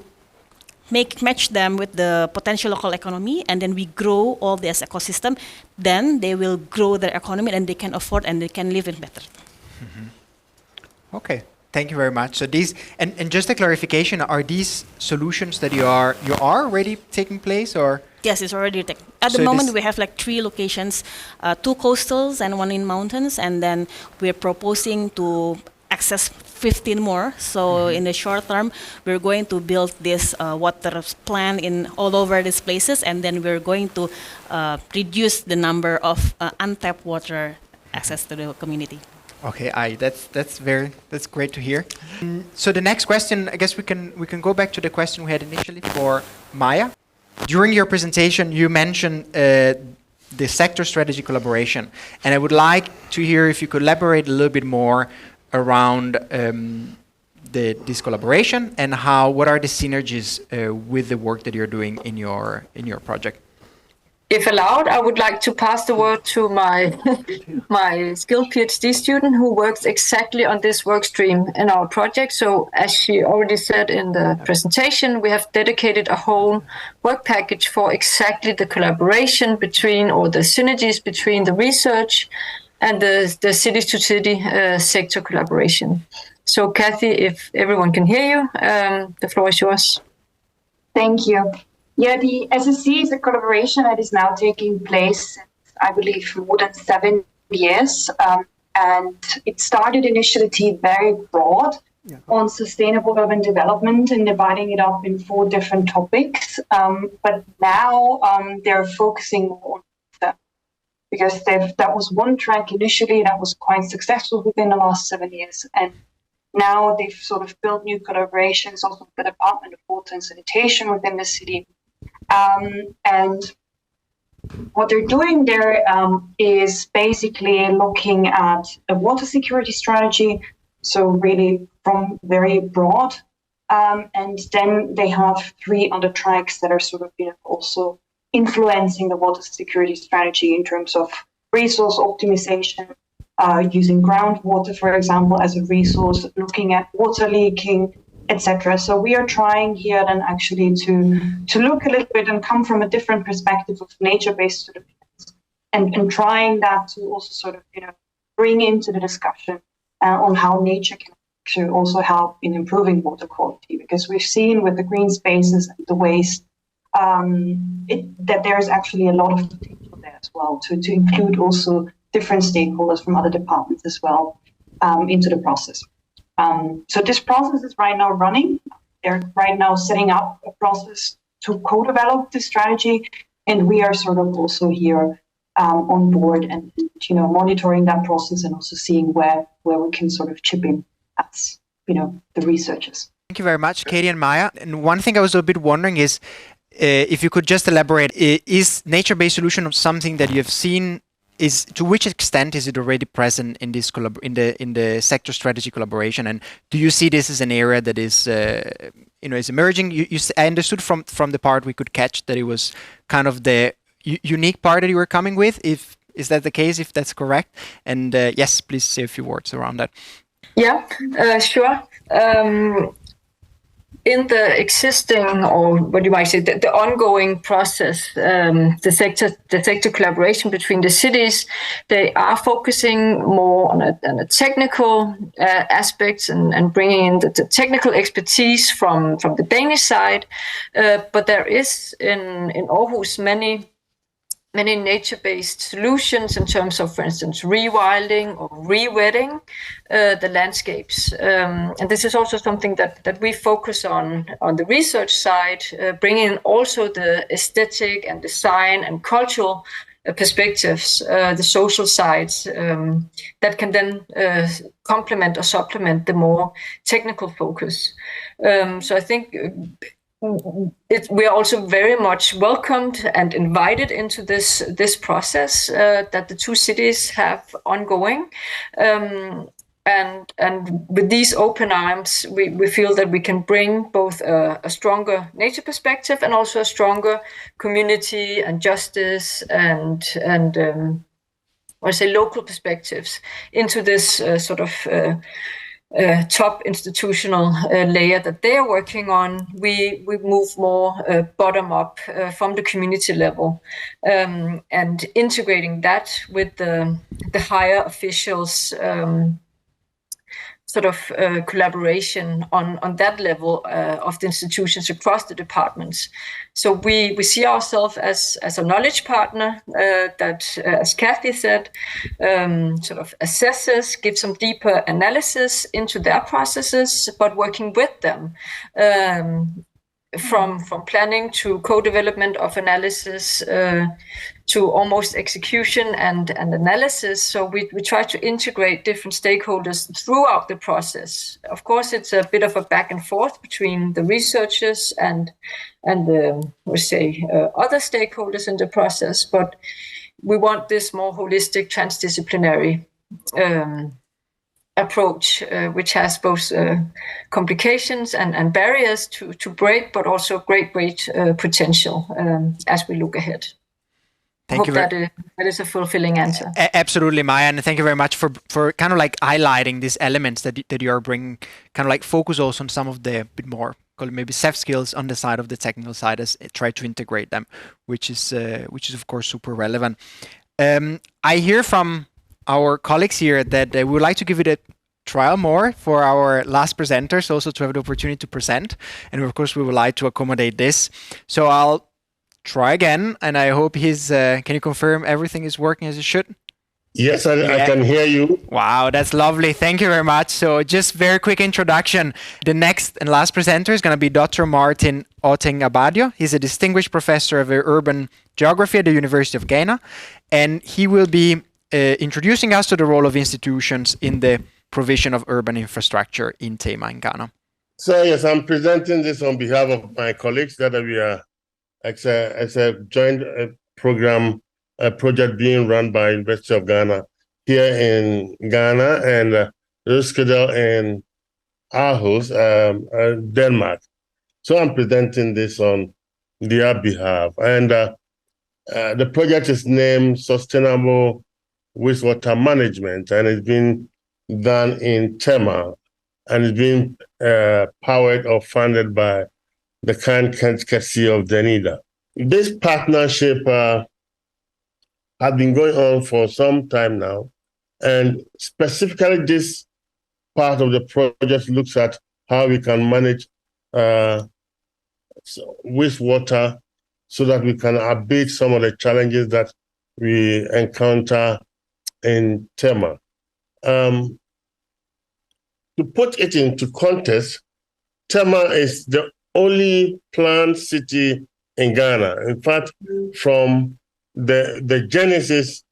match them with the potential local economy, and then we grow all this ecosystem. Then they will grow their economy, and they can afford and they can live it better. Mm-hmm. Okay, thank you very much. So these and just a clarification: are these solutions that you are already taking place, or? Yes, it's already at the moment we have like 3 locations, 2 coastals and 1 in mountains, and then we're proposing to access 15 more. So in the short term, we're going to build this water plant in all over these places, and then we're going to reduce the number of untapped water access to the community. Okay, that's great to hear. So the next question, I guess we can go back to the question we had initially for Maya. During your presentation, you mentioned the sector strategy collaboration, and I would like to hear if you could elaborate a little bit more around this collaboration and what are the synergies with the work that you're doing in your project. If allowed, I would like to pass the word to my my skilled PhD student who works exactly on this work stream in our project. So as she already said in the presentation, we have dedicated a whole work package for exactly the collaboration between, or the synergies between, the research and the city-to-city sector collaboration. So Kathy, if everyone can hear you, the floor is yours. Thank you. Yeah, the SSC is a collaboration that is now taking place since, I believe, more than 7 years. And it started initially very broad on sustainable urban development and dividing it up in 4 different topics. But now they're focusing more on that, because that was one track initially that was quite successful within the last 7 years. And now they've sort of built new collaborations also with the Department of Water and Sanitation within the city. And what they're doing there is basically looking at a water security strategy, so really from very broad. And then they have 3 other tracks that are sort of also influencing the water security strategy in terms of resource optimization, using groundwater, for example, as a resource, looking at water leaking, etc. So we are trying here then actually to look a little bit and come from a different perspective of nature-based solutions, and trying that to also sort of bring into the discussion on how nature can actually also help in improving water quality, because we've seen with the green spaces and the waste that there is actually a lot of potential there as well to include also different stakeholders from other departments as well into the process. So this process is right now running. They're right now setting up a process to co-develop this strategy, and we are sort of also here on board and monitoring that process and also seeing where we can sort of chip in as the researchers. Thank you very much, Katie and Maya. And one thing I was a bit wondering is if you could just elaborate: is nature-based solution something that you have seen? To which extent is it already present in this in the sector strategy collaboration, and do you see this as an area that is is emerging? I understood from the part we could catch that it was kind of the unique part that you were coming with. Is that the case? If that's correct, and yes, please say a few words around that. Yeah, sure. in the existing, or what you might say, the ongoing process, the sector collaboration between the cities, they are focusing more on a technical aspects and bringing in the technical expertise from the Danish side. But there is in Aarhus many nature-based solutions in terms of, for instance, rewilding or re-wetting the landscapes. And this is also something that we focus on the research side, bringing in also the aesthetic and design and cultural perspectives, the social sides, that can then complement or supplement the more technical focus. So I think we are also very much welcomed and invited into this process that the two cities have ongoing. And with these open arms, we feel that we can bring both a stronger nature perspective and also a stronger community and justice and I say local perspectives into this sort of top institutional layer that they are working on. We move more bottom up from the community level, and integrating that with the higher officials sort of collaboration on that level of the institutions across the departments. So we see ourselves as a knowledge partner that, as Kathy said, sort of assesses, gives some deeper analysis into their processes, but working with them from planning to co-development of analysis to almost execution and analysis. So we try to integrate different stakeholders throughout the process. Of course, it's a bit of a back and forth between the researchers and the, other stakeholders in the process, but we want this more holistic, transdisciplinary approach, which has both complications and barriers to break, but also great potential as we look ahead. Thank you. That is a fulfilling answer. Absolutely, Maya, and thank you very much for kind of like highlighting these elements that you are bringing, kind of like focus also on some of the bit more maybe soft skills on the side of the technical side, as try to integrate them, which is of course super relevant. I hear from our colleagues here that we would like to give it a trial more for our last presenters, also to have the opportunity to present, and of course we would like to accommodate this. So I'll try again, and I hope can you confirm everything is working as it should? Yes, I can hear you. Wow, that's lovely. Thank you very much. So just very quick introduction. The next and last presenter is going to be Dr. Martin Oteng-Abadio. He's a distinguished professor of urban geography at the University of Ghana, and he will be introducing us to the role of institutions in the provision of urban infrastructure in Tema in Ghana. So yes, I'm presenting this on behalf of my colleagues that we are as a joint program, a project being run by University of Ghana here in Ghana and scheduled in Aarhus, Denmark. So I'm presenting this on their behalf. And the project is named Sustainable Wastewater Management, and it's been done in Tema, and it's been powered or funded by the kind courtesy of Danida. This partnership has been going on for some time now, and specifically this part of the project looks at how we can manage wastewater so that we can abate some of the challenges that we encounter in Tema. To put it into context, Tema is the only planned city in Ghana. In fact, from the genesis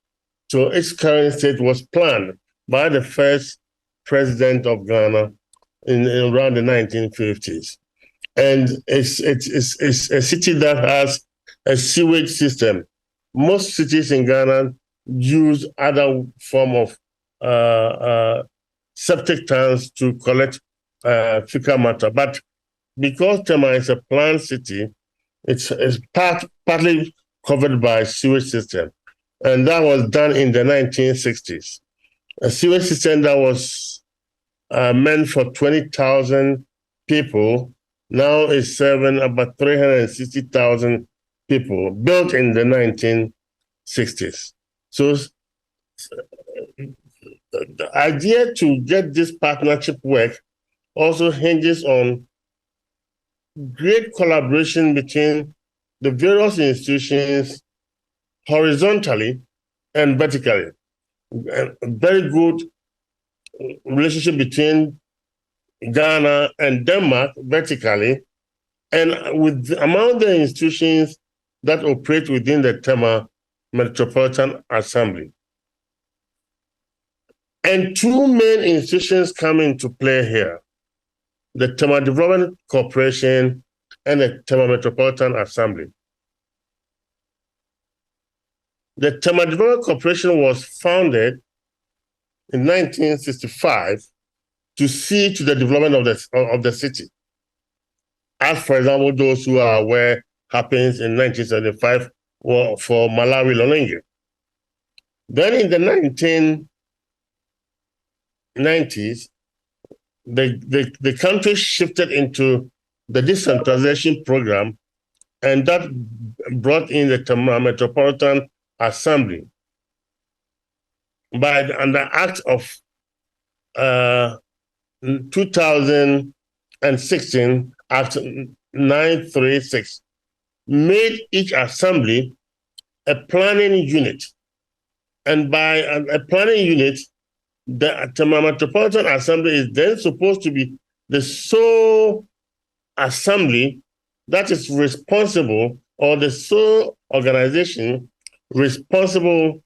to its current state was planned by the first president of Ghana in around the 1950s. And it's a city that has a sewage system. Most cities in Ghana use other form of septic tanks to collect fecal matter. But because Tema is a planned city, it's partly covered by sewage system. And that was done in the 1960s. A sewage system that was meant for 20,000 people now is serving about 360,000 people, built in the 1960s. So the idea to get this partnership work also hinges on great collaboration between the various institutions horizontally and vertically. A very good relationship between Ghana and Denmark vertically, and with among the institutions that operate within the Tema Metropolitan Assembly. And two main institutions come into play here: the Tema Development Corporation and the Tema Metropolitan Assembly. The Tema Development Corporation was founded in 1965 to see to the development of the city. As, for example, those who are aware, happens in 1975 for Malawi Lolenge. Then in the 1990s, the country shifted into the decentralization program, and that brought in the Tema Metropolitan Assembly by the Act of 2016, Act 936, made each assembly a planning unit. And by a planning unit, the Tema Metropolitan Assembly is then supposed to be the sole assembly that is responsible, or the sole organization responsible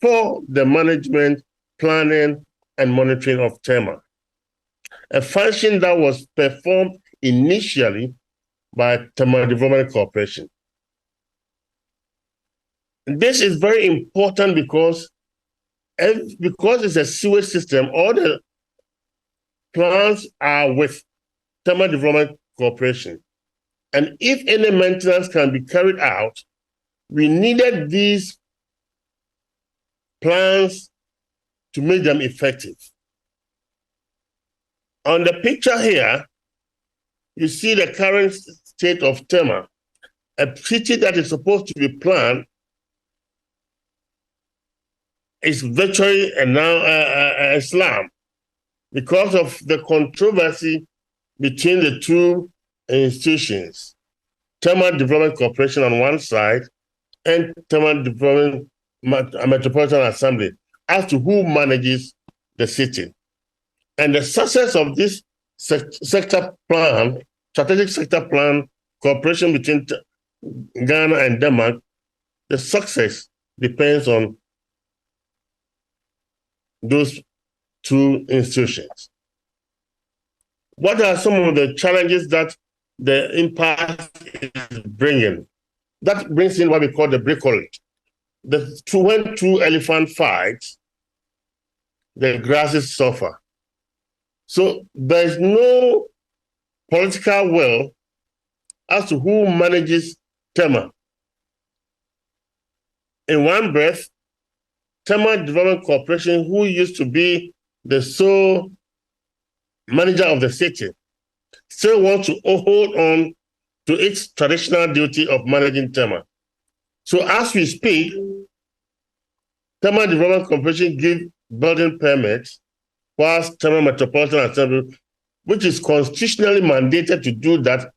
for the management, planning, and monitoring of Tema, a function that was performed initially by Tema Development Corporation. This is very important because it's a sewage system, all the plans are with Tema Development Corporation. And if any maintenance can be carried out, we needed these plans to make them effective. On the picture here, you see the current state of Tema, a city that is supposed to be planned is virtually now a slum because of the controversy between the two institutions, Tema Development Corporation on one side and Tema Development Metropolitan Assembly, as to who manages the city. And the success of this sector plan, strategic sector plan cooperation between Ghana and Denmark, the success depends on those two institutions. What are some of the challenges that the impasse is bringing? That brings in what we call the bricolage. When two elephants fight, the grasses suffer. So there's no political will as to who manages Tema. In one breath, Tema Development Corporation, who used to be the sole manager of the city, still wants to hold on to its traditional duty of managing Tema. So as we speak, Tema Development Corporation gives building permits, whilst Tema Metropolitan Assembly, which is constitutionally mandated to do that,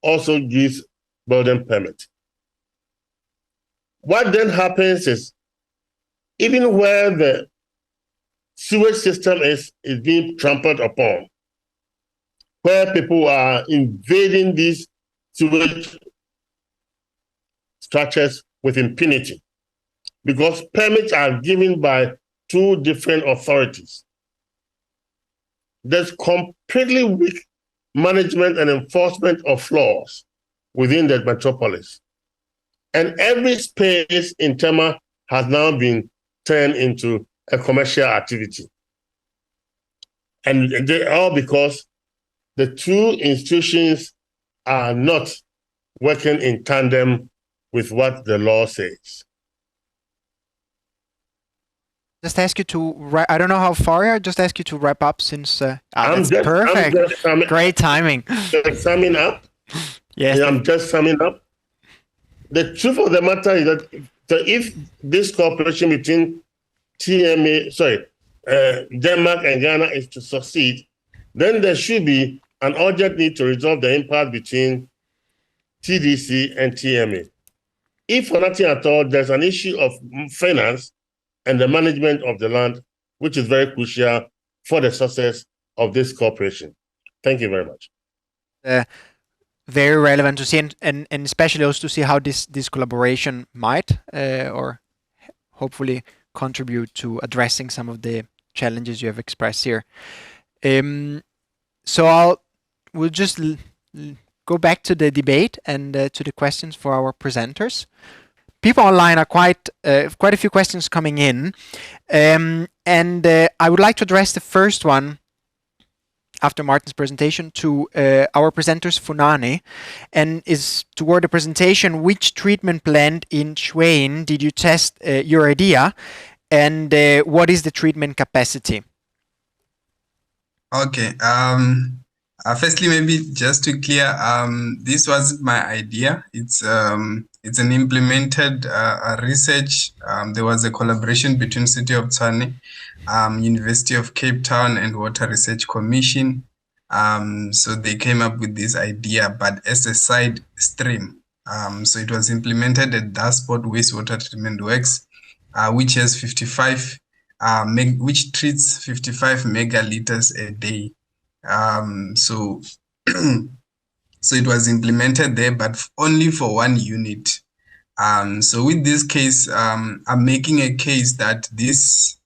also gives building permits. What then happens is, even where the sewage system is being trampled upon, where people are invading these sewage structures with impunity, because permits are given by two different authorities. There's completely weak management and enforcement of laws within the metropolis. And every space in Tema has now been turned into a commercial activity. And they all because the two institutions are not working in tandem with what the law says. Just ask you to, I don't know how far you are, just ask you to wrap up since, that's perfect. Great timing. Just summing up. Yes. I'm just summing up. The truth of the matter is that if this cooperation between Denmark and Ghana is to succeed, then there should be an urgent need to resolve the impasse between TDC and TMA. If for nothing at all, there's an issue of finance and the management of the land, which is very crucial for the success of this cooperation. Thank you very much. Very relevant to see, and especially also to see how this collaboration might or hopefully contribute to addressing some of the challenges you have expressed here. So we'll just go back to the debate and to the questions for our presenters. People online are quite a few questions coming in, and I would like to address the first one after Martin's presentation to our presenters Funani, and is toward the presentation: which treatment plant in Schwein did you test your idea, and what is the treatment capacity? Okay. Firstly, maybe just to clear, this wasn't my idea. It's an implemented research. There was a collaboration between City of Tshwane, University of Cape Town, and Water Research Commission. So they came up with this idea, but as a side stream. So it was implemented at Dasport Wastewater Treatment Works, which has 55, which treats 55 megaliters a day. So it was implemented there, but only for one unit. So with this case, I'm making a case that this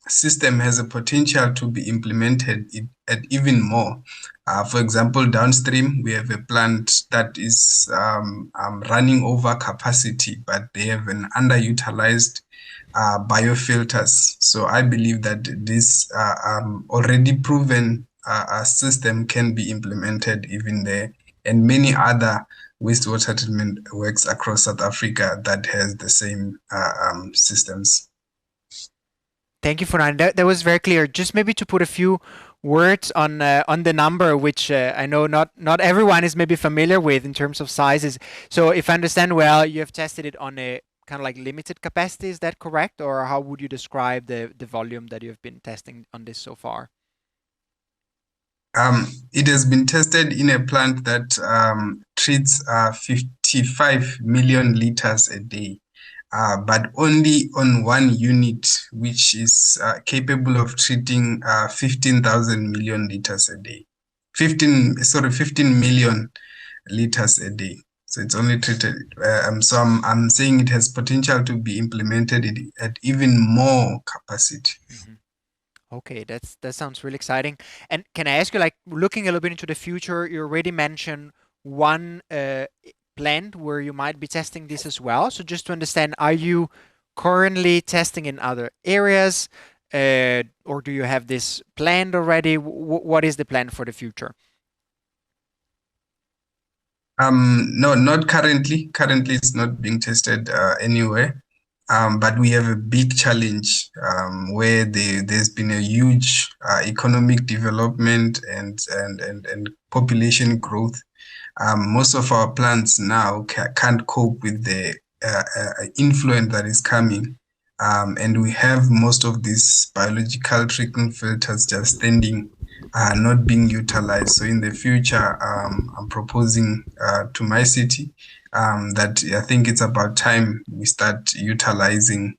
system has a potential to be implemented at even more. For example, downstream, we have a plant that is running over capacity, but they have an underutilized biofilters. So I believe that this already proven system can be implemented even there, and many other wastewater treatment works across South Africa that has the same systems. Thank you, Funan. That was very clear. Just maybe to put a few words on the number, which I know not everyone is maybe familiar with in terms of sizes. So if I understand well, you have tested it on a kind of like limited capacity. Is that correct? Or how would you describe the volume that you've been testing on this so far? It has been tested in a plant that treats 55 million liters a day, but only on one unit, which is capable of treating 15,000 million liters a day. 15 million liters a day. So it's only treated. So I'm saying it has potential to be implemented at even more capacity. Mm-hmm. Okay, that sounds really exciting. And can I ask you, like, looking a little bit into the future, you already mentioned one plant where you might be testing this as well. So just to understand, are you currently testing in other areas, or do you have this planned already? What is the plan for the future? No, not currently. Currently, it's not being tested anywhere. But we have a big challenge where there's been a huge economic development and population growth. Most of our plants now can't cope with the influence that is coming. And we have most of these biological treatment filters just standing, not being utilized. So in the future, I'm proposing to my city that I think it's about time we start utilizing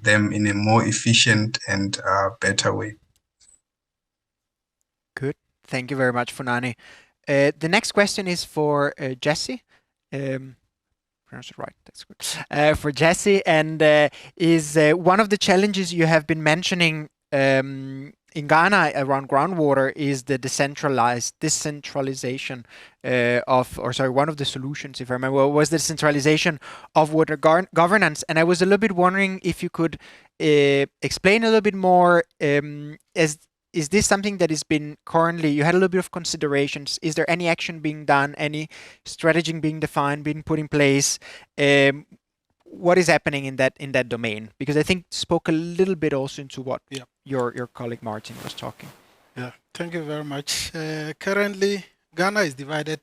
them in a more efficient and better way. Good. Thank you very much, Funani. The next question is for Jesse. Pronounce it right. That's good. For Jesse, and is one of the challenges you have been mentioning in Ghana around groundwater is the decentralization one of the solutions, if I remember, was the decentralization of water governance. And I was a little bit wondering if you could explain a little bit more, is this something that has been currently, you had a little bit of considerations, is there any action being done, any strategy being defined, being put in place? what is happening in that domain? Because I think spoke a little bit also into what your colleague Martin was talking. Yeah, thank you very much. Currently, Ghana is divided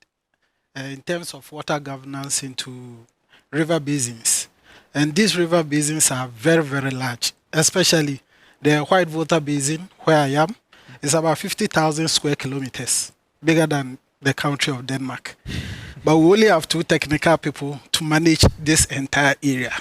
in terms of water governance into river basins. And these river basins are very, very large, especially the White Volta Basin, where I am, is about 50,000 square kilometers, bigger than the country of Denmark. But we only have 2 technical people to manage this entire area.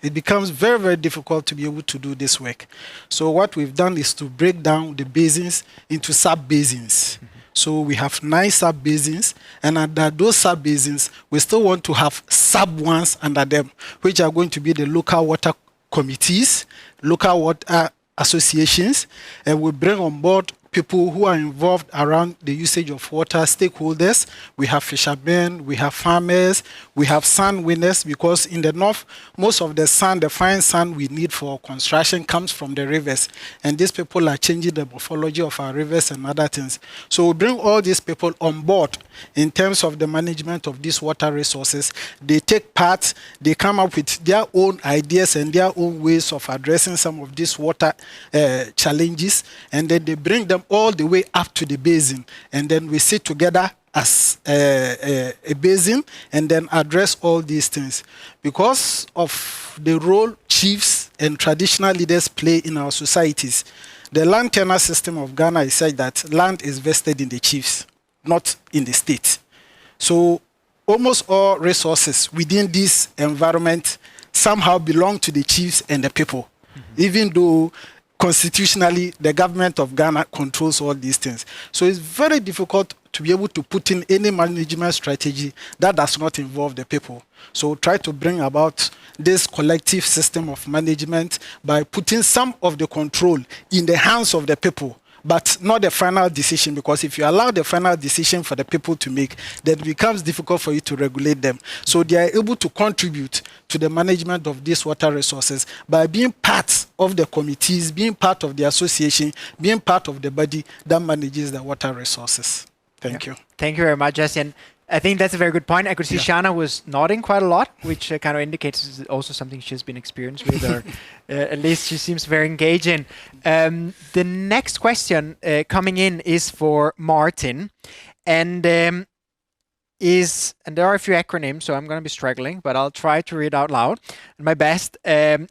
It becomes very, very difficult to be able to do this work. So what we've done is to break down the basins into sub-basins. So we have 9 sub-basins, and under those sub-basins, we still want to have sub-ones under them, which are going to be the local water committees, local water associations, and we bring on board people who are involved around the usage of water, stakeholders. We have fishermen, we have farmers, we have sand winners, because in the north, most of the sand, the fine sand we need for construction comes from the rivers. And these people are changing the morphology of our rivers and other things. So we bring all these people on board in terms of the management of these water resources. They take part, they come up with their own ideas and their own ways of addressing some of these water challenges, and then they bring them all the way up to the basin, and then we sit together as a basin and then address all these things. Because of the role chiefs and traditional leaders play in our societies, the land tenure system of Ghana is such that land is vested in the chiefs, not in the state. So almost all resources within this environment somehow belong to the chiefs and the people, even though constitutionally, the government of Ghana controls all these things. So it's very difficult to be able to put in any management strategy that does not involve the people. So try to bring about this collective system of management by putting some of the control in the hands of the people, but not the final decision, because if you allow the final decision for the people to make, then it becomes difficult for you to regulate them. So they are able to contribute to the management of these water resources by being part of the committees, being part of the association, being part of the body that manages the water resources. Thank you. Thank you very much, Jesse. And I think that's a very good point. I could see Shana was nodding quite a lot, which kind of indicates it's also something she's been experienced with, or at least she seems very engaging. The next question coming in is for Martin, and there are a few acronyms, so I'm going to be struggling, but I'll try to read out loud my best.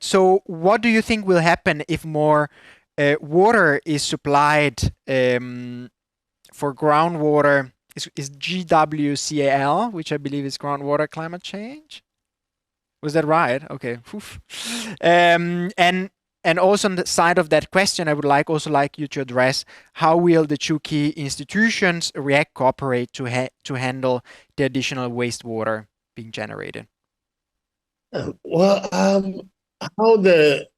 So what do you think will happen if more water is supplied for groundwater? Is GWCAL, which I believe is groundwater climate change. Was that right? Okay. And also on the side of that question, I would also like you to address how will the two key institutions cooperate to handle the additional wastewater being generated? How the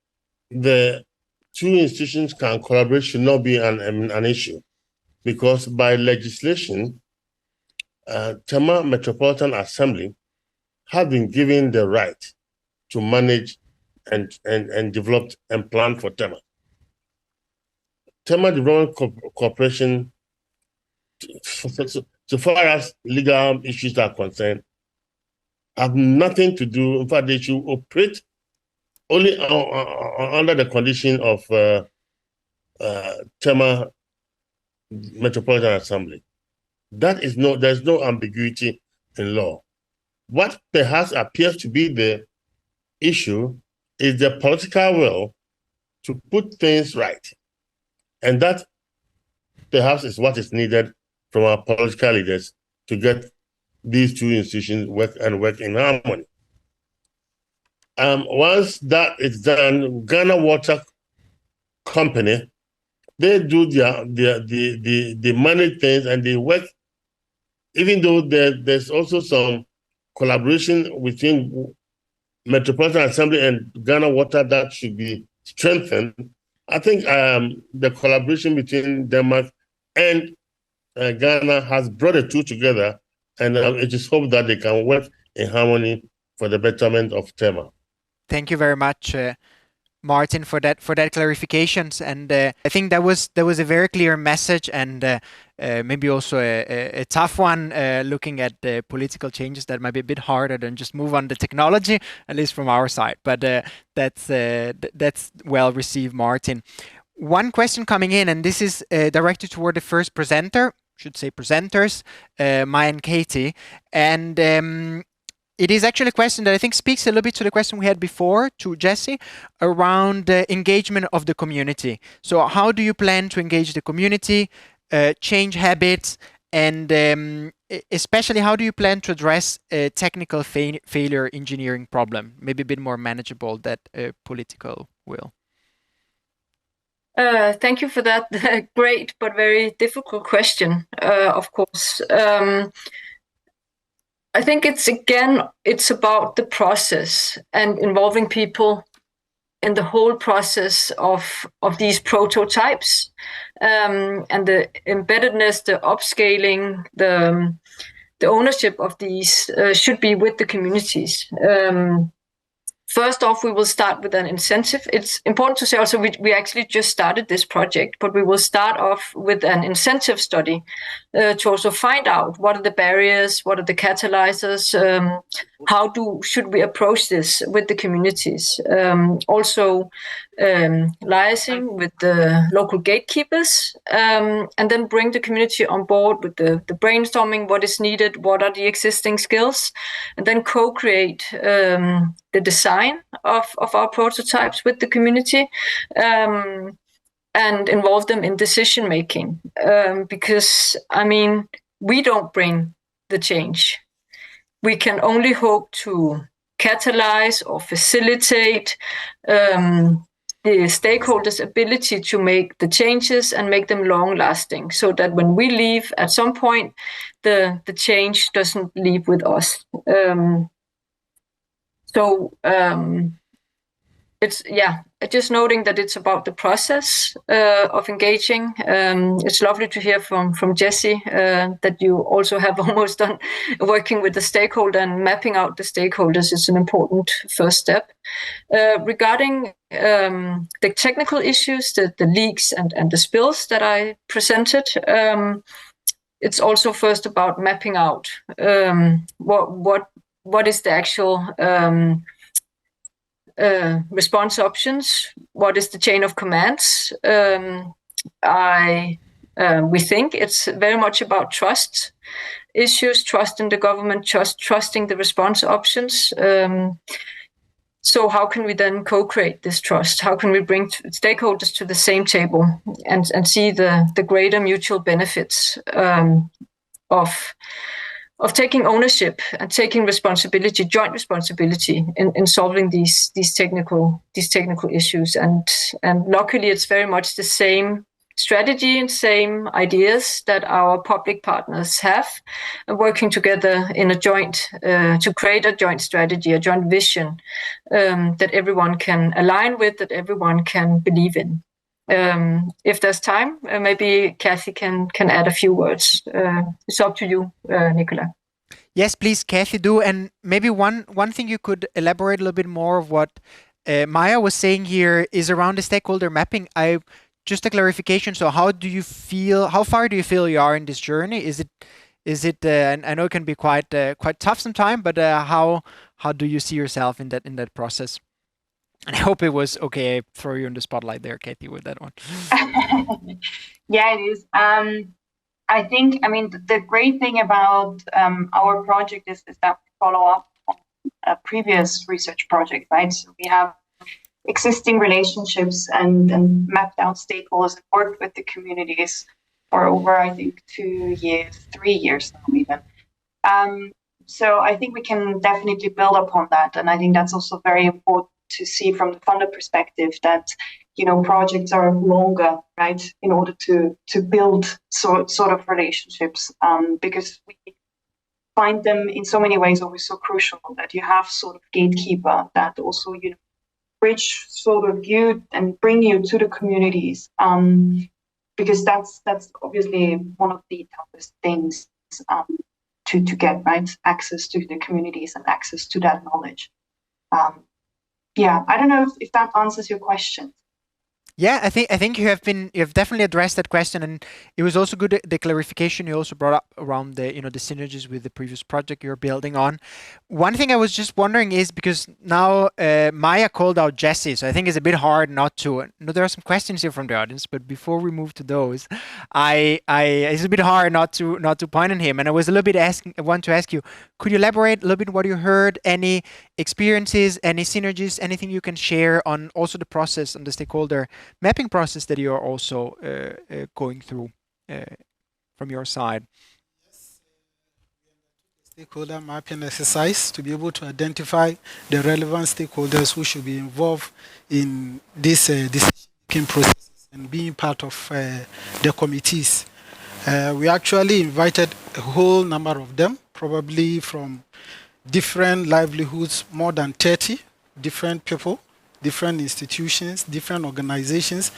two institutions can collaborate should not be an issue, because by legislation, Tema Metropolitan Assembly have been given the right to manage and develop and plan for Tema. Tema Development Corporation, so far as legal issues are concerned, have nothing to do. In fact, they should operate only under the condition of Tema Metropolitan Assembly. There's no ambiguity in law. What perhaps appears to be the issue is the political will to put things right. And that perhaps is what is needed from our political leaders to get these two institutions work in harmony. Once that is done, Ghana Water Company, they do they manage things and they work, even though there's also some collaboration between Metropolitan Assembly and Ghana Water that should be strengthened. I think the collaboration between Denmark and Ghana has brought the two together, and it is hoped that they can work in harmony for the betterment of Tema. Thank you very much, Martin, for that clarifications, and I think that was a very clear message, and maybe also a tough one, looking at the political changes that might be a bit harder than just move on the technology, at least from our side. But that's well received, Martin. One question coming in, and this is directed toward the first presenter, should say presenters, Maya and Katie, and it is actually a question that I think speaks a little bit to the question we had before to Jesse around the engagement of the community. So how do you plan to engage the community, change habits, and especially how do you plan to address a technical failure engineering problem? Maybe a bit more manageable than political will. Thank you for that great but very difficult question, of course. I think it's about the process and involving people in the whole process of these prototypes, and the embeddedness, the upscaling, the ownership of these should be with the communities. First off, we will start with an incentive. It's important to say also we actually just started this project, but we will start off with an incentive study to also find out what are the barriers, what are the catalyzers, how should we approach this with the communities. Also liaising with the local gatekeepers, and then bring the community on board with the brainstorming, what is needed, what are the existing skills, and then co-create the design of our prototypes with the community, and involve them in decision making. Because, I mean, we don't bring the change. We can only hope to catalyze or facilitate the stakeholders' ability to make the changes and make them long-lasting, so that when we leave at some point, the change doesn't leave with us. It's just noting that it's about the process of engaging. It's lovely to hear from Jesse that you also have almost done working with the stakeholder and mapping out the stakeholders. It's an important first step. Regarding the technical issues, the leaks and the spills that I presented, it's also first about mapping out what is the actual response options, what is the chain of commands. We think it's very much about trust issues, trust in the government, trusting the response options. So how can we then co-create this trust? How can we bring stakeholders to the same table and see the greater mutual benefits of taking ownership and taking responsibility, joint responsibility in solving these technical issues. And luckily, it's very much the same strategy and same ideas that our public partners have, and working together in a joint to create a joint strategy, a joint vision that everyone can align with, that everyone can believe in. If there's time, maybe Kathy can add a few words. It's up to you, Nicola. Yes, please, Kathy, do. And maybe one thing you could elaborate a little bit more of what Maya was saying here is around the stakeholder mapping. Just a clarification. So how far do you feel you are in this journey? Is it? And I know it can be quite tough sometimes, but how do you see yourself in that process? And I hope it was okay. I throw you in the spotlight there, Katie, with that one. Yeah, it is. I think, the great thing about our project is that we follow up on a previous research project, right? So we have existing relationships and mapped out stakeholders and worked with the communities for over, I think, 3 years now even. So I think we can definitely build upon that. And I think that's also very important to see from the funder perspective that, projects are longer, right, in order to build sort of relationships, because we find them in so many ways always so crucial that you have sort of gatekeeper that also, bridge sort of you and bring you to the communities, because that's obviously one of the toughest things to get, right, access to the communities and access to that knowledge. yeah, I don't know if that answers your question. Yeah, I think you have definitely addressed that question, and it was also good the clarification you also brought up around the the synergies with the previous project you're building on. One thing I was just wondering is because now Maya called out Jesse, so I think it's a bit hard not to. There are some questions here from the audience, but before we move to those, it's a bit hard not to point on him, and I was a little bit I want to ask you, could you elaborate a little bit what you heard, any experiences, any synergies, anything you can share on also the process on the stakeholder mapping process that you are also going through from your side? Yes, stakeholder mapping exercise to be able to identify the relevant stakeholders who should be involved in this decision-making process and being part of the committees. We actually invited a whole number of them, probably from different livelihoods, more than 30 different people, different institutions, different organizations,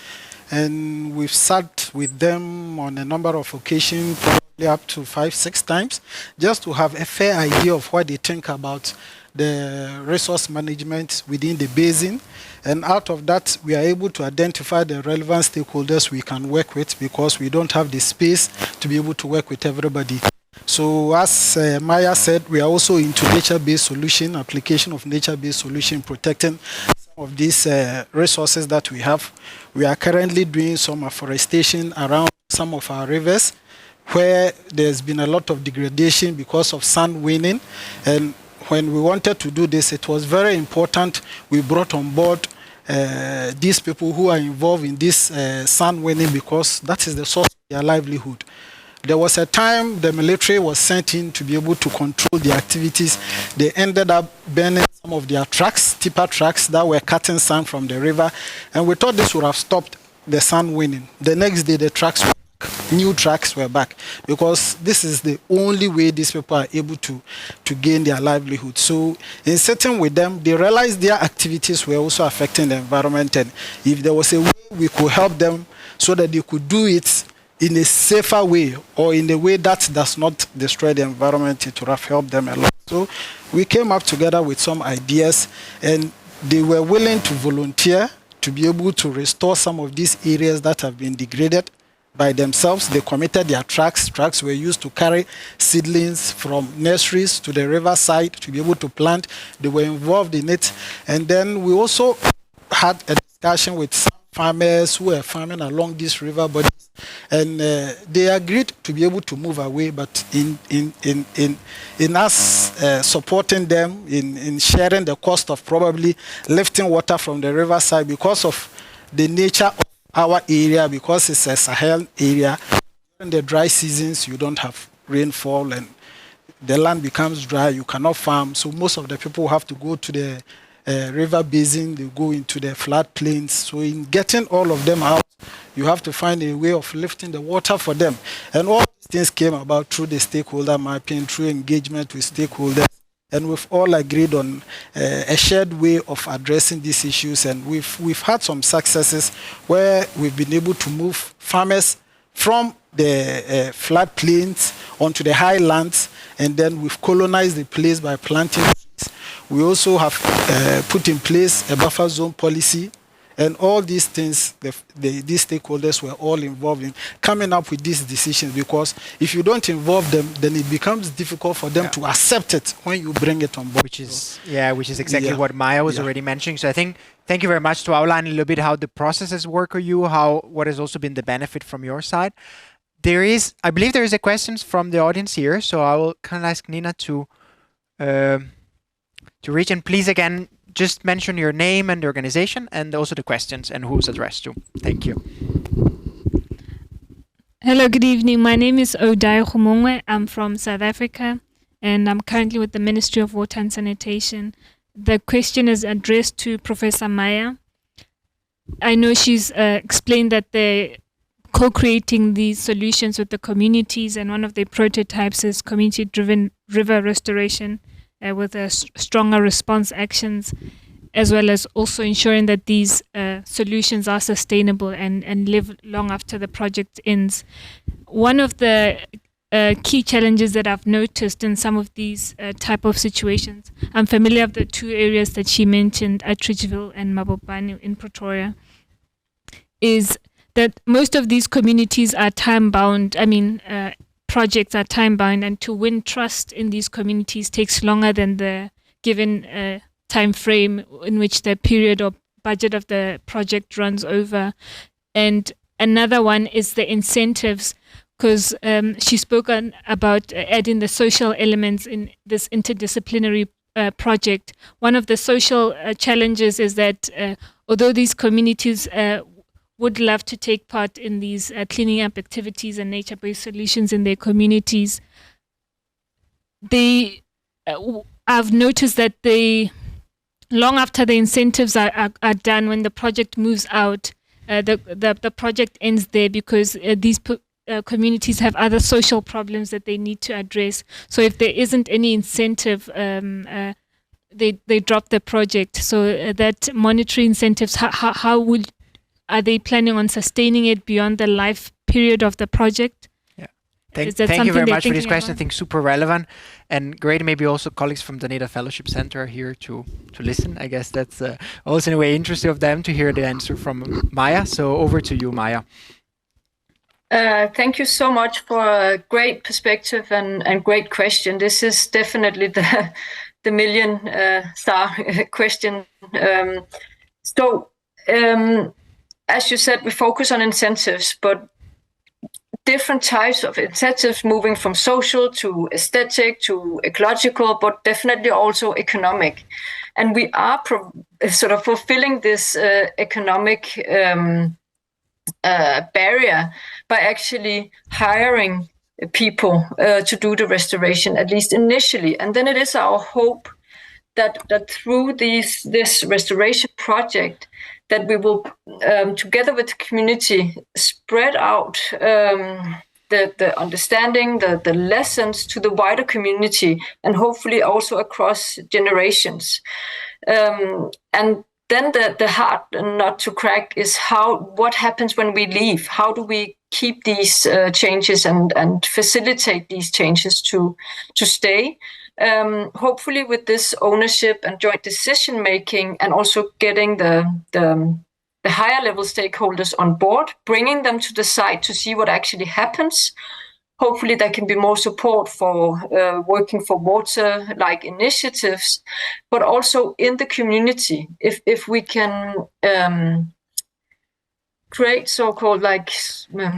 and we've sat with them on a number of occasions, probably up to 5-6 times, just to have a fair idea of what they think about the resource management within the basin. And out of that, we are able to identify the relevant stakeholders we can work with, because we don't have the space to be able to work with everybody. So as Maya said, we are also into nature-based solution, application of nature-based solution, protecting some of these resources that we have. We are currently doing some afforestation around some of our rivers where there's been a lot of degradation because of sand winning. And when we wanted to do this, it was very important we brought on board these people who are involved in this sand winning, because that is the source of their livelihood. There was a time the military was sent in to be able to control the activities. They ended up burning some of their trucks, tipper trucks that were cutting sand from the river, and we thought this would have stopped the sand winning. The next day, the trucks were back. New trucks were back, because this is the only way these people are able to gain their livelihood. So in sitting with them, they realized their activities were also affecting the environment, and if there was a way we could help them so that they could do it in a safer way, or in a way that does not destroy the environment, it would have helped them a lot. So we came up together with some ideas, and they were willing to volunteer to be able to restore some of these areas that have been degraded by themselves. They committed their trucks. Trucks were used to carry seedlings from nurseries to the riverside to be able to plant. They were involved in it. And then we also had a discussion with some farmers who were farming along these river bodies, and they agreed to be able to move away, but in us supporting them in sharing the cost of probably lifting water from the riverside, because of the nature of our area, because it's a Sahel area. During the dry seasons, you don't have rainfall and the land becomes dry, you cannot farm, so most of the people have to go to the river basin, they go into the flat plains. So in getting all of them out, you have to find a way of lifting the water for them. And all these things came about through the stakeholder mapping, through engagement with stakeholders. And we've all agreed on a shared way of addressing these issues. And we've had some successes where we've been able to move farmers from the flat plains onto the highlands, and then we've colonized the place by planting trees. We also have put in place a buffer zone policy, and all these things, these stakeholders were all involved in coming up with these decisions, because if you don't involve them, then it becomes difficult for them to accept it when you bring it on board. Which is exactly what Maya was already mentioning. So I think, thank you very much to outline a little bit how the processes work for you, what has also been the benefit from your side. I believe there is a question from the audience here, so I will kind of ask Nina to reach, and please again just mention your name and the organization and also the questions and who's addressed to. Thank you. Hello, good evening. My name is Odai Khumongwe. I'm from South Africa, and I'm currently with the Ministry of Water and Sanitation. The question is addressed to Professor Maya. I know she's explained that they're co-creating these solutions with the communities, and one of the prototypes is community-driven river restoration with stronger response actions, as well as also ensuring that these solutions are sustainable and live long after the project ends. One of the key challenges that I've noticed in some of these type of situations. I'm familiar with the two areas that she mentioned, Atteridgeville and Mabopane in Pretoria, is that most of these communities are time-bound. Projects are time-bound, and to win trust in these communities takes longer than the given time frame in which the period or budget of the project runs over. And another one is the incentives, because she spoke about adding the social elements in this interdisciplinary project. One of the social challenges is that although these communities would love to take part in these cleaning up activities and nature-based solutions in their communities, I've noticed that long after the incentives are done, when the project moves out, the project ends there because these communities have other social problems that they need to address. So if there isn't any incentive, they drop the project. So that monetary incentives, are they planning on sustaining it beyond the life period of the project? Yeah. Thank you very much for this question. I think super relevant and great. Maybe also colleagues from Danida Fellowship Centre are here to listen. I guess that's also in a way interesting of them to hear the answer from Maya. So over to you, Maya. Thank you so much for a great perspective and great question. This is definitely the million star question. As you said, we focus on incentives, but different types of incentives moving from social to aesthetic to ecological, but definitely also economic. And we are sort of fulfilling this economic barrier by actually hiring people to do the restoration, at least initially. And then it is our hope that through this restoration project, that we will, together with the community, spread out the understanding, the lessons to the wider community, and hopefully also across generations. And then the hard nut to crack is what happens when we leave? How do we keep these changes and facilitate these changes to stay? Hopefully with this ownership and joint decision making, and also getting the higher level stakeholders on board, bringing them to the site to see what actually happens. Hopefully there can be more support for working for water-like initiatives, but also in the community. If we can create so-called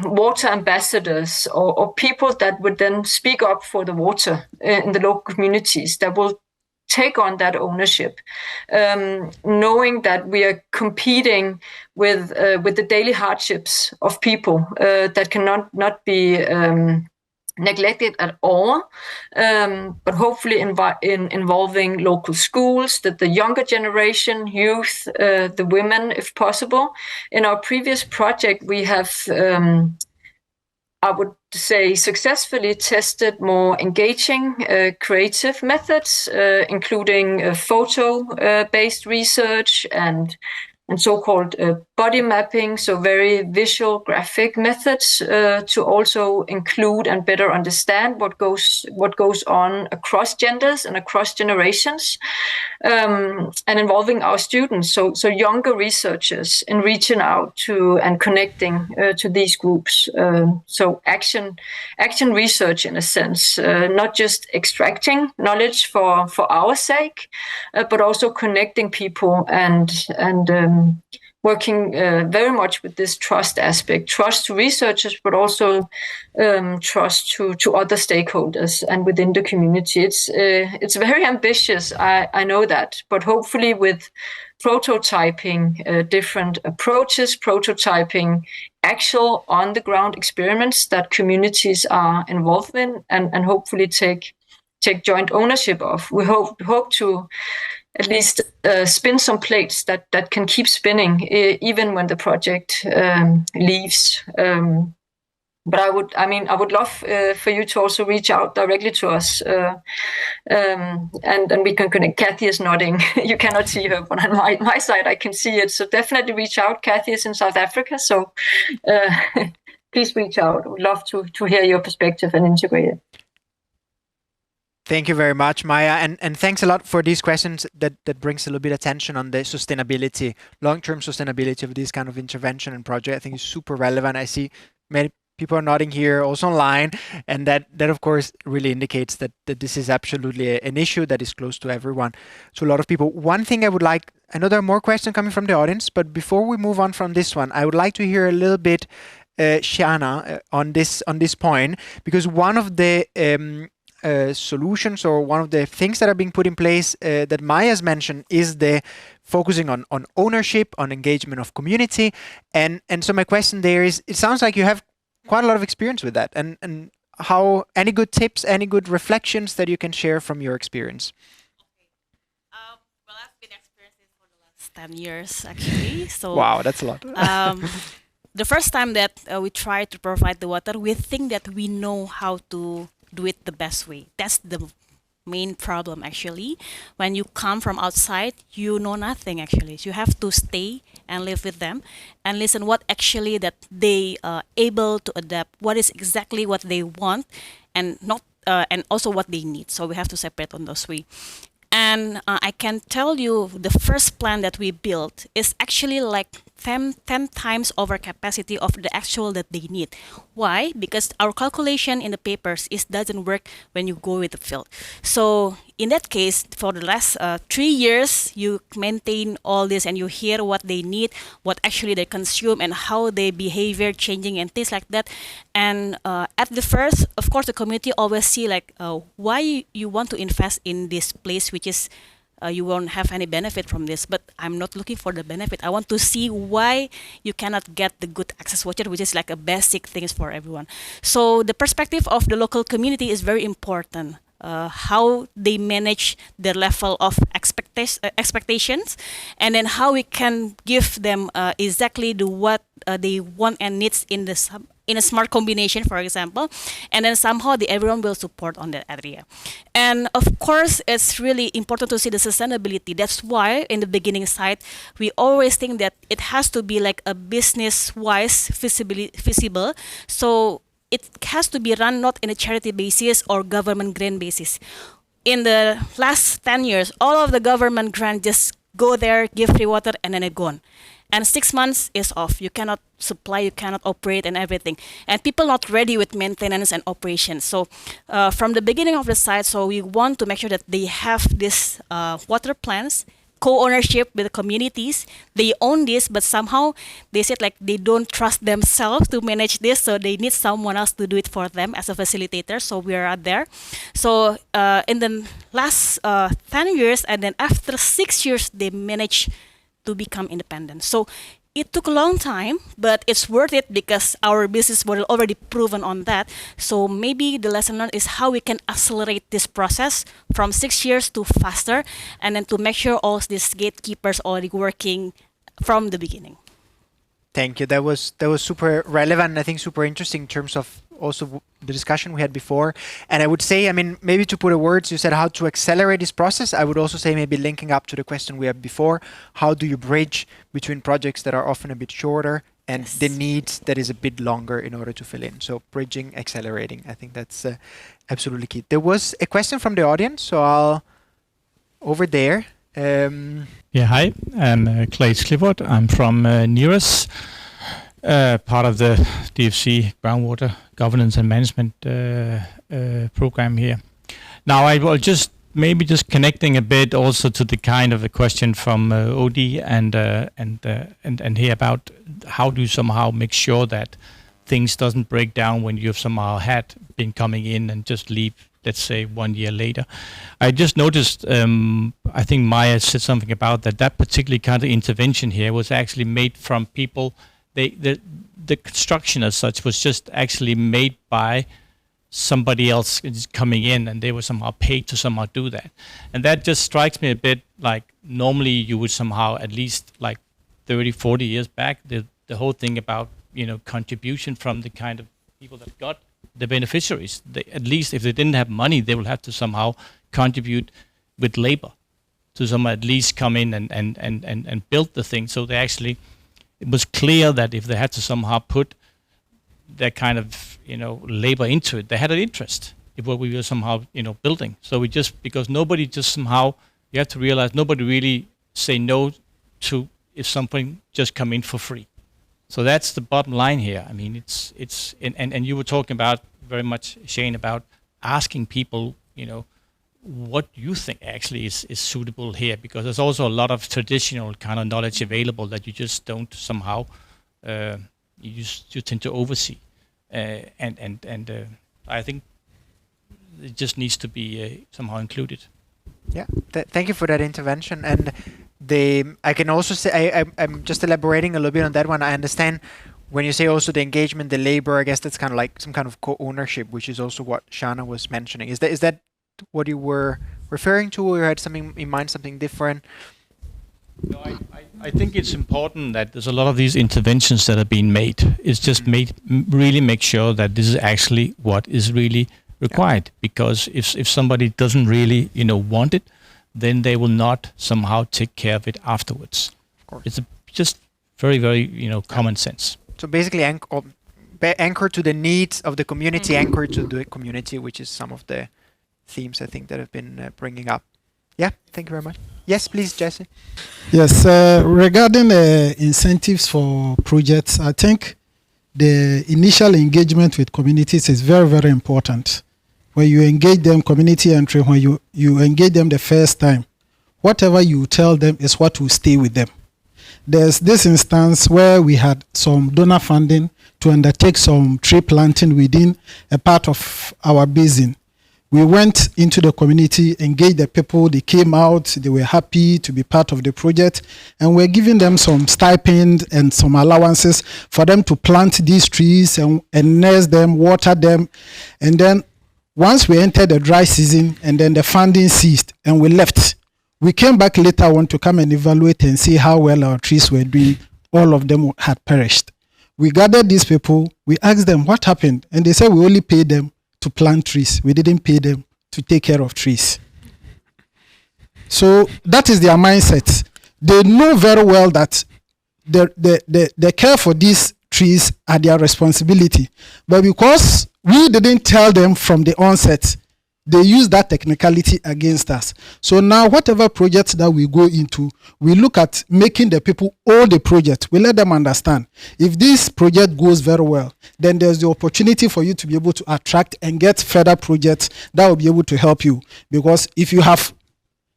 water ambassadors or people that would then speak up for the water in the local communities, that will take on that ownership, knowing that we are competing with the daily hardships of people that cannot not be neglected at all, but hopefully involving local schools, the younger generation, youth, the women, if possible. In our previous project, we have, I would say, successfully tested more engaging, creative methods, including photo-based research and so-called body mapping, so very visual graphic methods to also include and better understand what goes on across genders and across generations, and involving our students, so younger researchers, in reaching out to and connecting to these groups. So action research, in a sense, not just extracting knowledge for our sake, but also connecting people and working very much with this trust aspect, trust to researchers, but also trust to other stakeholders and within the community. It's very ambitious, I know that, but hopefully with prototyping different approaches, prototyping actual on-the-ground experiments that communities are involved in, and hopefully take joint ownership of. We hope to at least spin some plates that can keep spinning even when the project leaves. But I would love for you to also reach out directly to us, and we can connect. Kathy is nodding. You cannot see her, but on my side I can see it. So definitely reach out. Kathy is in South Africa, so please reach out. We'd love to hear your perspective and integrate it. Thank you very much, Maya, and thanks a lot for these questions that brings a little bit of attention on the sustainability, long-term sustainability of this kind of intervention and project. I think is super relevant. I see many people are nodding here, also online, and that of course really indicates that this is absolutely an issue that is close to everyone, to a lot of people. One thing I would like, I know there are more questions coming from the audience, but before we move on from this one, I would like to hear a little bit, Shana, on this point, because one of the solutions or one of the things that are being put in place that Maya has mentioned is the focusing on ownership, on engagement of community. And so my question there is, it sounds like you have quite a lot of experience with that. And how, any good tips, any good reflections that you can share from your experience? Well, I've been experiencing for the last 10 years, actually. So wow, that's a lot. The first time that we try to provide the water, we think that we know how to do it the best way. That's the main problem, actually. When you come from outside, you know nothing, actually. So you have to stay and live with them and listen what actually that they are able to adapt, what is exactly what they want, and not and also what they need. So we have to separate on those way. And I can tell you the first plan that we built is actually like 10 times over capacity of the actual that they need. Why? Because our calculation in the papers doesn't work when you go with the field. So in that case, for the last 3 years, you maintain all this and you hear what they need, what actually they consume and how their behavior changing and things like that. And at the first, of course, the community always see like, why you want to invest in this place, which is you won't have any benefit from this, but I'm not looking for the benefit. I want to see why you cannot get the good access water, which is like a basic thing for everyone. So the perspective of the local community is very important. How they manage their level of expectations, and then how we can give them exactly what they want and needs in a smart combination, for example, and then somehow everyone will support on that area. And of course, it's really important to see the sustainability. That's why in the beginning side, we always think that it has to be like a business-wise feasible. So it has to be run not in a charity basis or government grant basis. In the last 10 years, all of the government grant just go there, give free water, and then it's gone. And 6 months is off. You cannot supply, you cannot operate and everything. And people not ready with maintenance and operation. So from the beginning of the site, so we want to make sure that they have this water plans, co-ownership with the communities. They own this, but somehow they said like they don't trust themselves to manage this, so they need someone else to do it for them as a facilitator. So we are there. So in the last 10 years, and then after 6 years, they managed to become independent. So it took a long time, but it's worth it because our business model already proven on that. So maybe the lesson learned is how we can accelerate this process from 6 years to faster, and then to make sure all these gatekeepers already working from the beginning. Thank you. That was super relevant, and I think super interesting in terms of also the discussion we had before. And I would say, I mean, maybe to put a words, you said how to accelerate this process. I would also say maybe linking up to the question we had before, how do you bridge between projects that are often a bit shorter and the needs that is a bit longer in order to fill in? So bridging, accelerating, I think that's absolutely key. There was a question from the audience, so I'll over there. Yeah, hi, I'm Claes Clifford. I'm from NERAS, part of the DFC Groundwater Governance and Management program here. Now, I will just connecting a bit also to the kind of a question from OD and here about how do you somehow make sure that things doesn't break down when you've somehow had been coming in and just leave, let's say 1 year later. I just noticed, I think Maya said something about that particular kind of intervention here was actually made from people. The construction as such was just actually made by somebody else coming in, and they were somehow paid to somehow do that. And that just strikes me a bit like normally you would somehow, at least like 30, 40 years back, the whole thing about, contribution from the kind of people that got the beneficiaries. At least if they didn't have money, they will have to somehow contribute with labor to somehow at least come in and build the thing. So they actually, it was clear that if they had to somehow put that kind of, labor into it. They had an interest in what we were somehow, building. So we just, because nobody just somehow, you have to realize nobody really say no to if something just come in for free. So that's the bottom line here. I mean, it's and you were talking about very much, Shane, about asking people, what you think actually is suitable here, because there's also a lot of traditional kind of knowledge available that you just don't somehow, you tend to oversee. And I think it just needs to be somehow included. Yeah, thank you for that intervention. And I can also say, I'm just elaborating a little bit on that one. I understand when you say also the engagement, the labor, I guess that's kind of like some kind of co-ownership, which is also what Shana was mentioning. Is that what you were referring to, or you had something in mind, something different? No, I think it's important that there's a lot of these interventions that are being made. It's just really make sure that this is actually what is really required. Because if somebody doesn't really, want it, then they will not somehow take care of it afterwards. Of course. It's just very, very, common sense. So basically anchor to the needs of the community, anchor to the community, which is some of the themes I think that have been bringing up. Yeah, thank you very much. Yes, please, Jesse. Yes, regarding incentives for projects, I think the initial engagement with communities is very, very important. When you engage them, community entry, when you engage them the first time, whatever you tell them is what will stay with them. There's this instance where we had some donor funding to undertake some tree planting within a part of our basin. We went into the community, engaged the people, they came out, they were happy to be part of the project, and we're giving them some stipend and some allowances for them to plant these trees and nurse them, water them. And then once we entered the dry season and then the funding ceased and we left, we came back later on to come and evaluate and see how well our trees were doing. All of them had perished. We gathered these people, we asked them what happened, and they said we only paid them to plant trees. We didn't pay them to take care of trees. So that is their mindset. They know very well that the care for these trees are their responsibility. But because we didn't tell them from the onset, they use that technicality against us. So now whatever projects that we go into, we look at making the people own the project. We let them understand. If this project goes very well, then there's the opportunity for you to be able to attract and get further projects that will be able to help you. Because if you have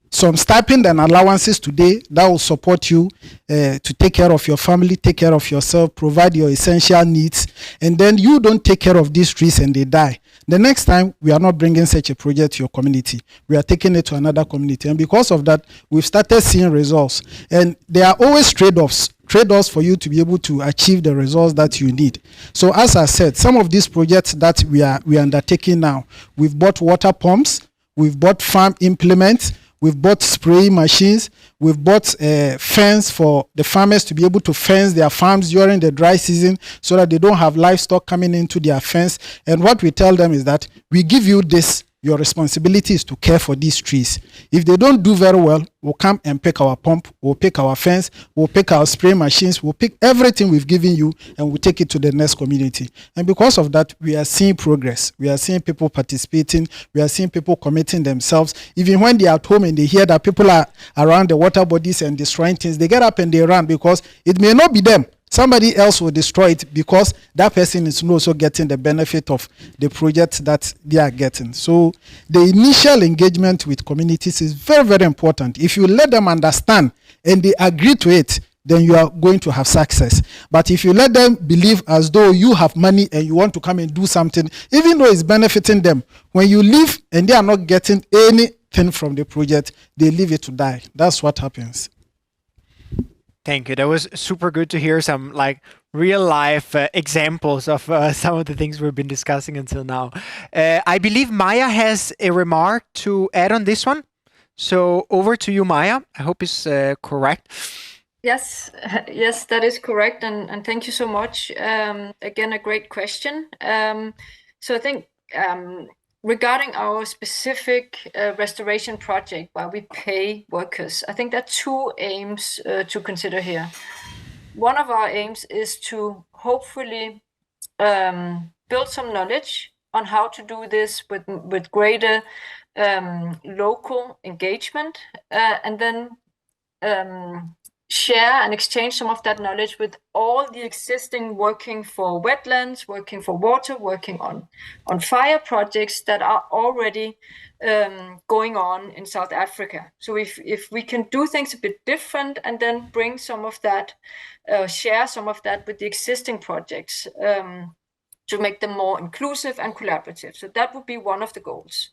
some stipend and allowances today, that will support you to take care of your family, take care of yourself, provide your essential needs, and then you don't take care of these trees and they die. The next time, we are not bringing such a project to your community. We are taking it to another community. And because of that, we've started seeing results. And there are always trade-offs for you to be able to achieve the results that you need. So as I said, some of these projects that we are undertaking now, we've bought water pumps, we've bought farm implements, we've bought spraying machines, we've bought fence for the farmers to be able to fence their farms during the dry season so that they don't have livestock coming into their fence. And what we tell them is that we give you this, your responsibility is to care for these trees. If they don't do very well, we'll come and pick our pump, we'll pick our fence, we'll pick our spray machines, we'll pick everything we've given you and we'll take it to the next community. And because of that, we are seeing progress. We are seeing people participating. We are seeing people committing themselves. Even when they're at home and they hear that people are around the water bodies and destroying things, they get up and they run because it may not be them. Somebody else will destroy it because that person is also getting the benefit of the project that they are getting. So the initial engagement with communities is very, very important. If you let them understand and they agree to it, then you are going to have success. But if you let them believe as though you have money and you want to come and do something, even though it's benefiting them, when you leave and they are not getting anything from the project, they leave it to die. That's what happens. Thank you. That was super good to hear some like real life examples of some of the things we've been discussing until now. I believe Maya has a remark to add on this one. So over to you, Maya. I hope it's correct. Yes, yes, that is correct. And thank you so much. Again, a great question. So I think regarding our specific restoration project where we pay workers, I think there are two aims to consider here. One of our aims is to hopefully build some knowledge on how to do this with greater local engagement, and then share and exchange some of that knowledge with all the existing working for wetlands, working for water, working on fire projects that are already going on in South Africa. So if we can do things a bit different and then bring some of that, share some of that with the existing projects to make them more inclusive and collaborative. So that would be one of the goals.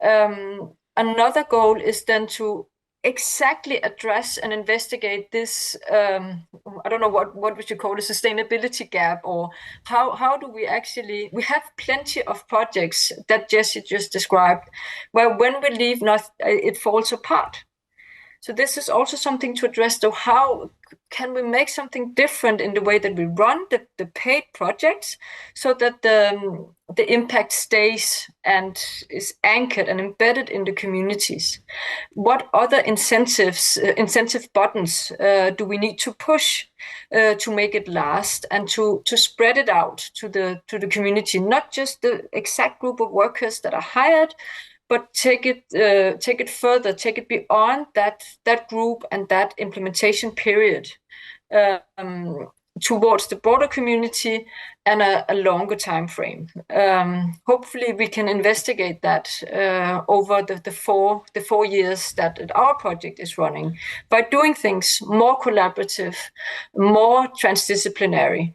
Another goal is then to exactly address and investigate this, I don't know what we should call a sustainability gap, or how do we actually, we have plenty of projects that Jesse just described, where when we leave, it falls apart. So this is also something to address, though. How can we make something different in the way that we run the paid projects so that the impact stays and is anchored and embedded in the communities? What other incentive buttons do we need to push to make it last and to spread it out to the community, not just the exact group of workers that are hired, but take it further, take it beyond that group and that implementation period, towards the broader community and a longer time frame. Hopefully, we can investigate that over the 4 years that our project is running by doing things more collaborative, more transdisciplinary.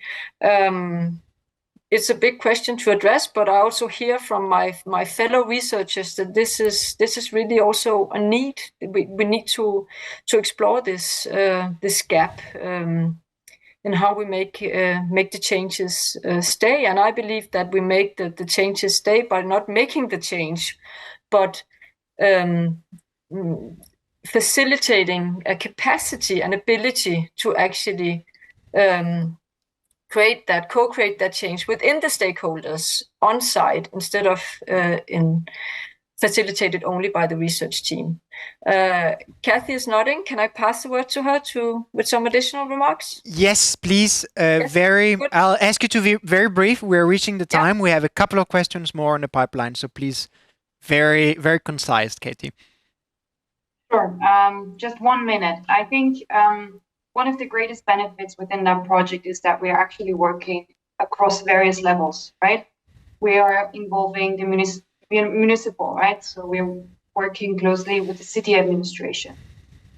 It's a big question to address, but I also hear from my fellow researchers that this is really also a need. We need to explore this gap in how we make the changes stay. And I believe that we make the changes stay by not making the change, but facilitating a capacity and ability to actually co-create that change within the stakeholders on site instead of facilitated only by the research team. Kathy is nodding. Can I pass the word to her with some additional remarks? Yes, please. Yes, I'll ask you to be very brief. We're reaching the time. Yeah. We have a couple of questions more on the pipeline, so please, very, very concise, Katie. Sure. Just 1 minute. I think one of the greatest benefits within that project is that we are actually working across various levels, right? We are involving the municipal, right? So we're working closely with the city administration.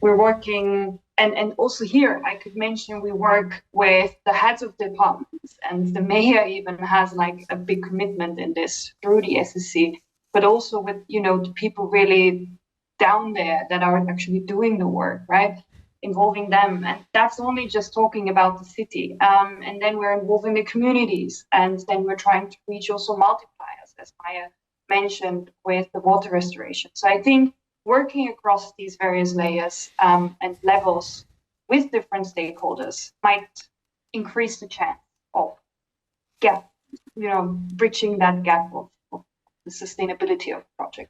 We're working, and also here, I could mention we work with the heads of departments, and the mayor even has like a big commitment in this through the SSC, but also with, the people really down there that are actually doing the work, right? Involving them, and that's only just talking about the city, and then we're involving the communities, and then we're trying to reach also multipliers, as Maya mentioned, with the water restoration. So I think working across these various layers and levels with different stakeholders might increase the chance of bridging that gap of the sustainability of the project.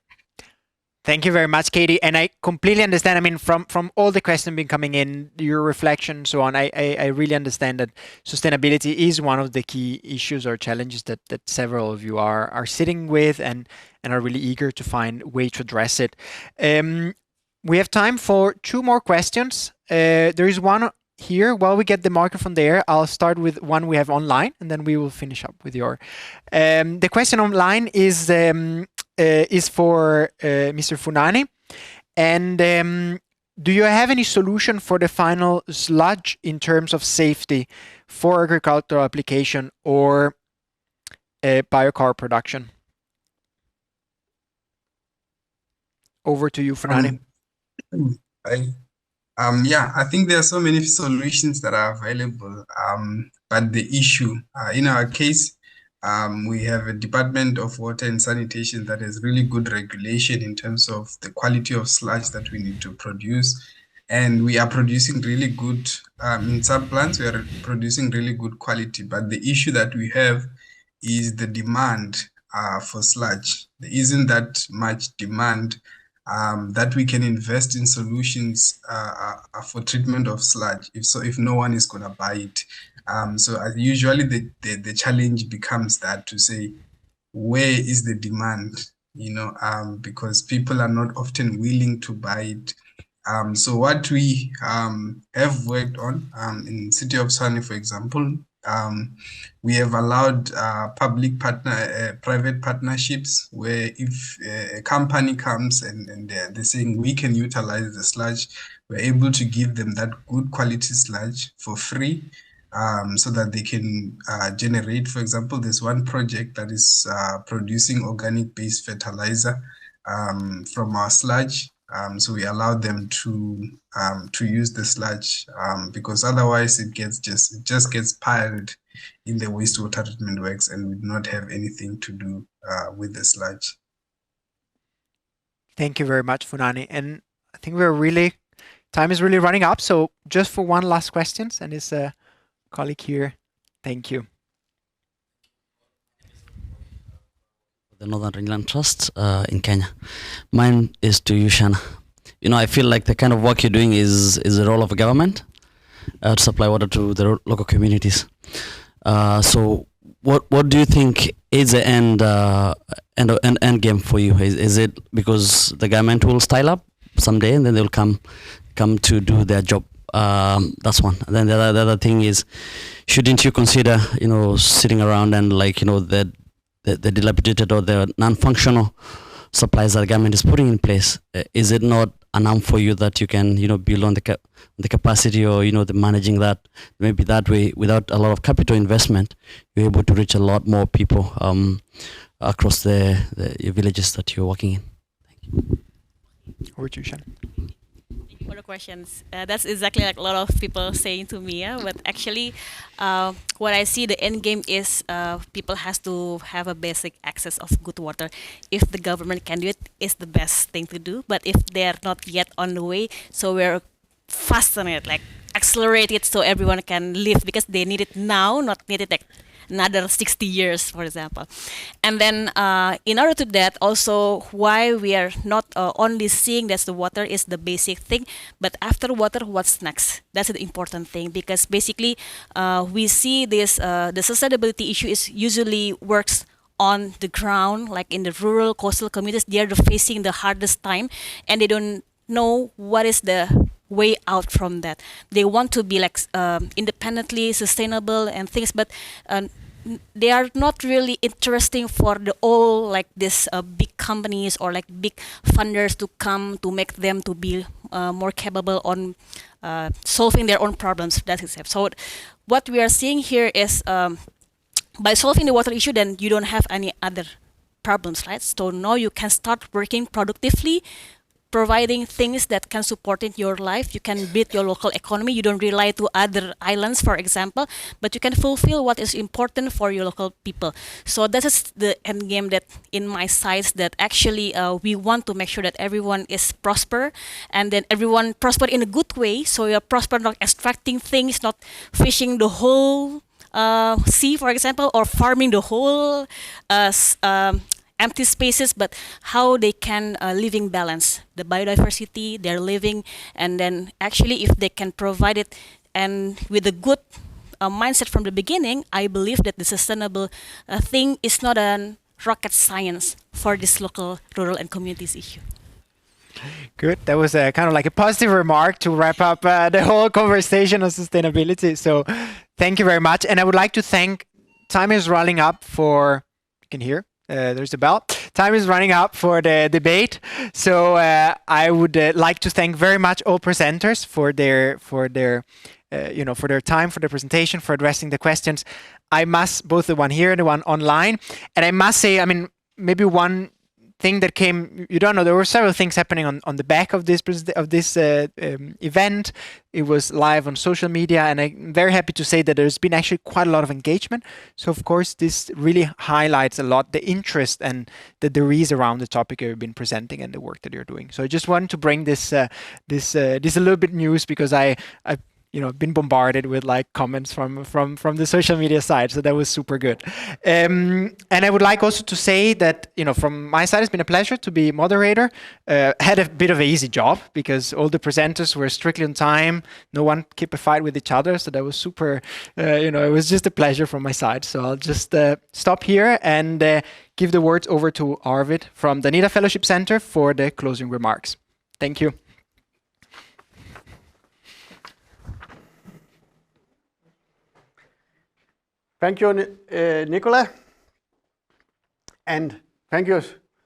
Thank you very much, Katie. And I completely understand. I mean, from all the questions been coming in, your reflection, so on, I really understand that sustainability is one of the key issues or challenges that several of you are sitting with and are really eager to find a way to address it. We have time for 2 more questions. There is one here. While we get the microphone there, I'll start with one we have online, and then we will finish up with your. The question online is for Mr. Funani. And do you have any solution for the final sludge in terms of safety for agricultural application or biocar production? Over to you, Funani. I think there are so many solutions that are available, but the issue, in our case, we have a Department of Water and Sanitation that has really good regulation in terms of the quality of sludge that we need to produce. And we are producing really good, in some plants, we are producing really good quality. But the issue that we have is the demand for sludge. There isn't that much demand that we can invest in solutions for treatment of sludge. If no one is going to buy it, usually the challenge becomes that to say, where is the demand? Because people are not often willing to buy it. So what we have worked on in City of Tshwane, for example, we have allowed private partnerships where if a company comes and they're saying we can utilize the sludge, we're able to give them that good quality sludge for free, so that they can generate. For example, there's one project that is producing organic-based fertilizer from our sludge. So we allow them to use the sludge because otherwise it just gets piled in the wastewater treatment works and would not have anything to do with the sludge. Thank you very much, Funani. And I think time is really running up. So just for one last question, and his colleague here, thank you. The Northern Ringland Trust in Kenya. Mine is to you, Shana. I feel like the kind of work you're doing is the role of a government to supply water to the local communities. So what do you think is the end game for you? Is it because the government will style up someday and then they'll come to do their job? That's one. And then the other thing is, shouldn't you consider sitting around and the dilapidated or the non-functional supplies that the government is putting in place? Is it not an arm for you that you can build on the capacity or the managing that? Maybe that way, without a lot of capital investment, you're able to reach a lot more people across the villages that you're working in. Thank you. Over to you, Shan. For the questions, that's exactly like a lot of people saying to me. But actually, what I see the end game is people has to have a basic access of good water. If the government can do it, it's the best thing to do. But if they are not yet on the way, so we're fasten it, like accelerate it, so everyone can live because they need it now, not need it like another 60 years, for example. And then in order to that, also why we are not only seeing that the water is the basic thing, but after water, what's next? That's the important thing, because basically we see this, the sustainability issue is usually works on the ground, like in the rural coastal communities. They are facing the hardest time and they don't know what is the way out from that. They want to be like independently sustainable and things, but they are not really interesting for the all like this big companies or like big funders to come to make them to be more capable on solving their own problems. That is it. So what we are seeing here is by solving the water issue, then you don't have any other problems, right? So now you can start working productively, providing things that can support in your life. You can build your local economy. You don't rely to other islands, for example, but you can fulfill what is important for your local people. So that is the end game that in my sights, that actually we want to make sure that everyone is prosper, and then everyone prosper in a good way. So you're prosper, not extracting things, not fishing the whole sea, for example, or farming the whole empty spaces, but how they can living balance the biodiversity they're living, and then actually if they can provide it and with a good mindset from the beginning, I believe that the sustainable thing is not a rocket science for this local rural and communities issue. Good. That was a kind of like a positive remark to wrap up the whole conversation on sustainability. So thank you very much. And I would like to thank, time is running up for, you can hear, there's a bell. Time is running up for the debate. So I would like to thank very much all presenters for their time, for their presentation, for addressing the questions. I must, both the one here and the one online. And I must say, I mean, maybe one thing that came, you don't know, there were several things happening on the back of this event. It was live on social media, and I'm very happy to say that there's been actually quite a lot of engagement. So of course, this really highlights a lot the interest and that there is around the topic you've been presenting and the work that you're doing. So I just wanted to bring this a little bit news, because I been bombarded with like comments from the social media side. So that was super good. And I would like also to say that, from my side, it's been a pleasure to be moderator. Had a bit of an easy job because all the presenters were strictly on time. No one kept a fight with each other. So that was super, it was just a pleasure from my side. So I'll just stop here and give the words over to Arvid from the Danida Fellowship Centre for the closing remarks. Thank you. Thank you, Nicola. And thank you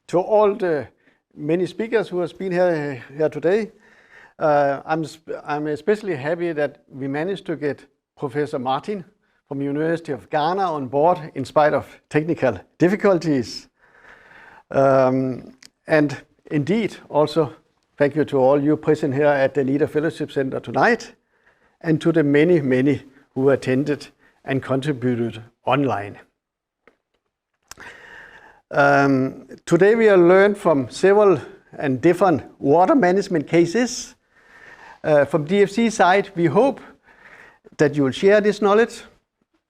to all the many speakers who have been here today. I'm especially happy that we managed to get Professor Martin from University of Ghana on board in spite of technical difficulties. And indeed, also thank you to all you present here at the Danida Fellowship Centre tonight, and to the many, many who attended and contributed online. Today we have learned from several and different water management cases. From DFC side, we hope that you will share this knowledge,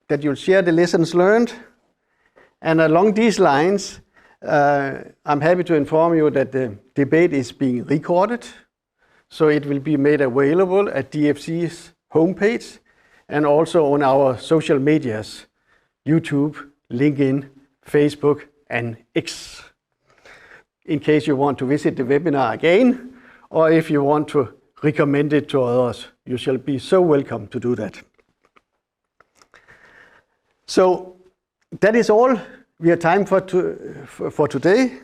that you'll share the lessons learned. And along these lines, I'm happy to inform you that the debate is being recorded. So it will be made available at DFC's homepage and also on our social medias, YouTube, LinkedIn, Facebook, and X. In case you want to visit the webinar again, or if you want to recommend it to others, you shall be so welcome to do that. So that is all we have time for today.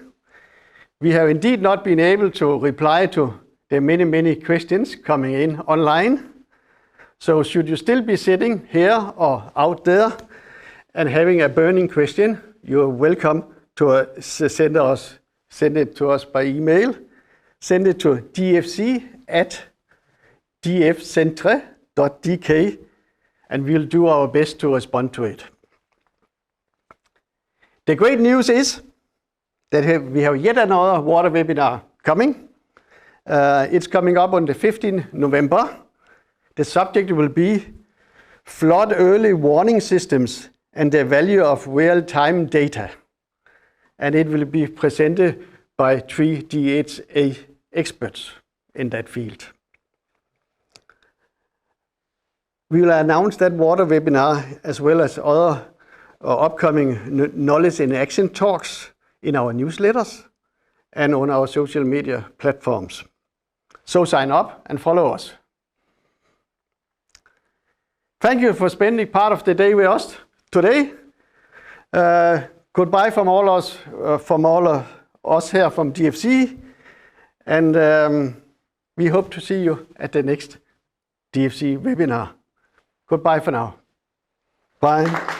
We have indeed not been able to reply to the many, many questions coming in online. So should you still be sitting here or out there and having a burning question, you're welcome to send it to us by email. Send it to dfc@dfcentre.dk and we'll do our best to respond to it. The great news is that we have yet another water webinar coming. It's coming up on the 15th November. The subject will be flood early warning systems and the value of real-time data. And it will be presented by 3 DHA experts in that field. We will announce that water webinar as well as other upcoming knowledge in action talks in our newsletters and on our social media platforms. So sign up and follow us. Thank you for spending part of the day with us today. Goodbye from all of us here from DFC, and we hope to see you at the next DFC webinar. Goodbye for now. Bye.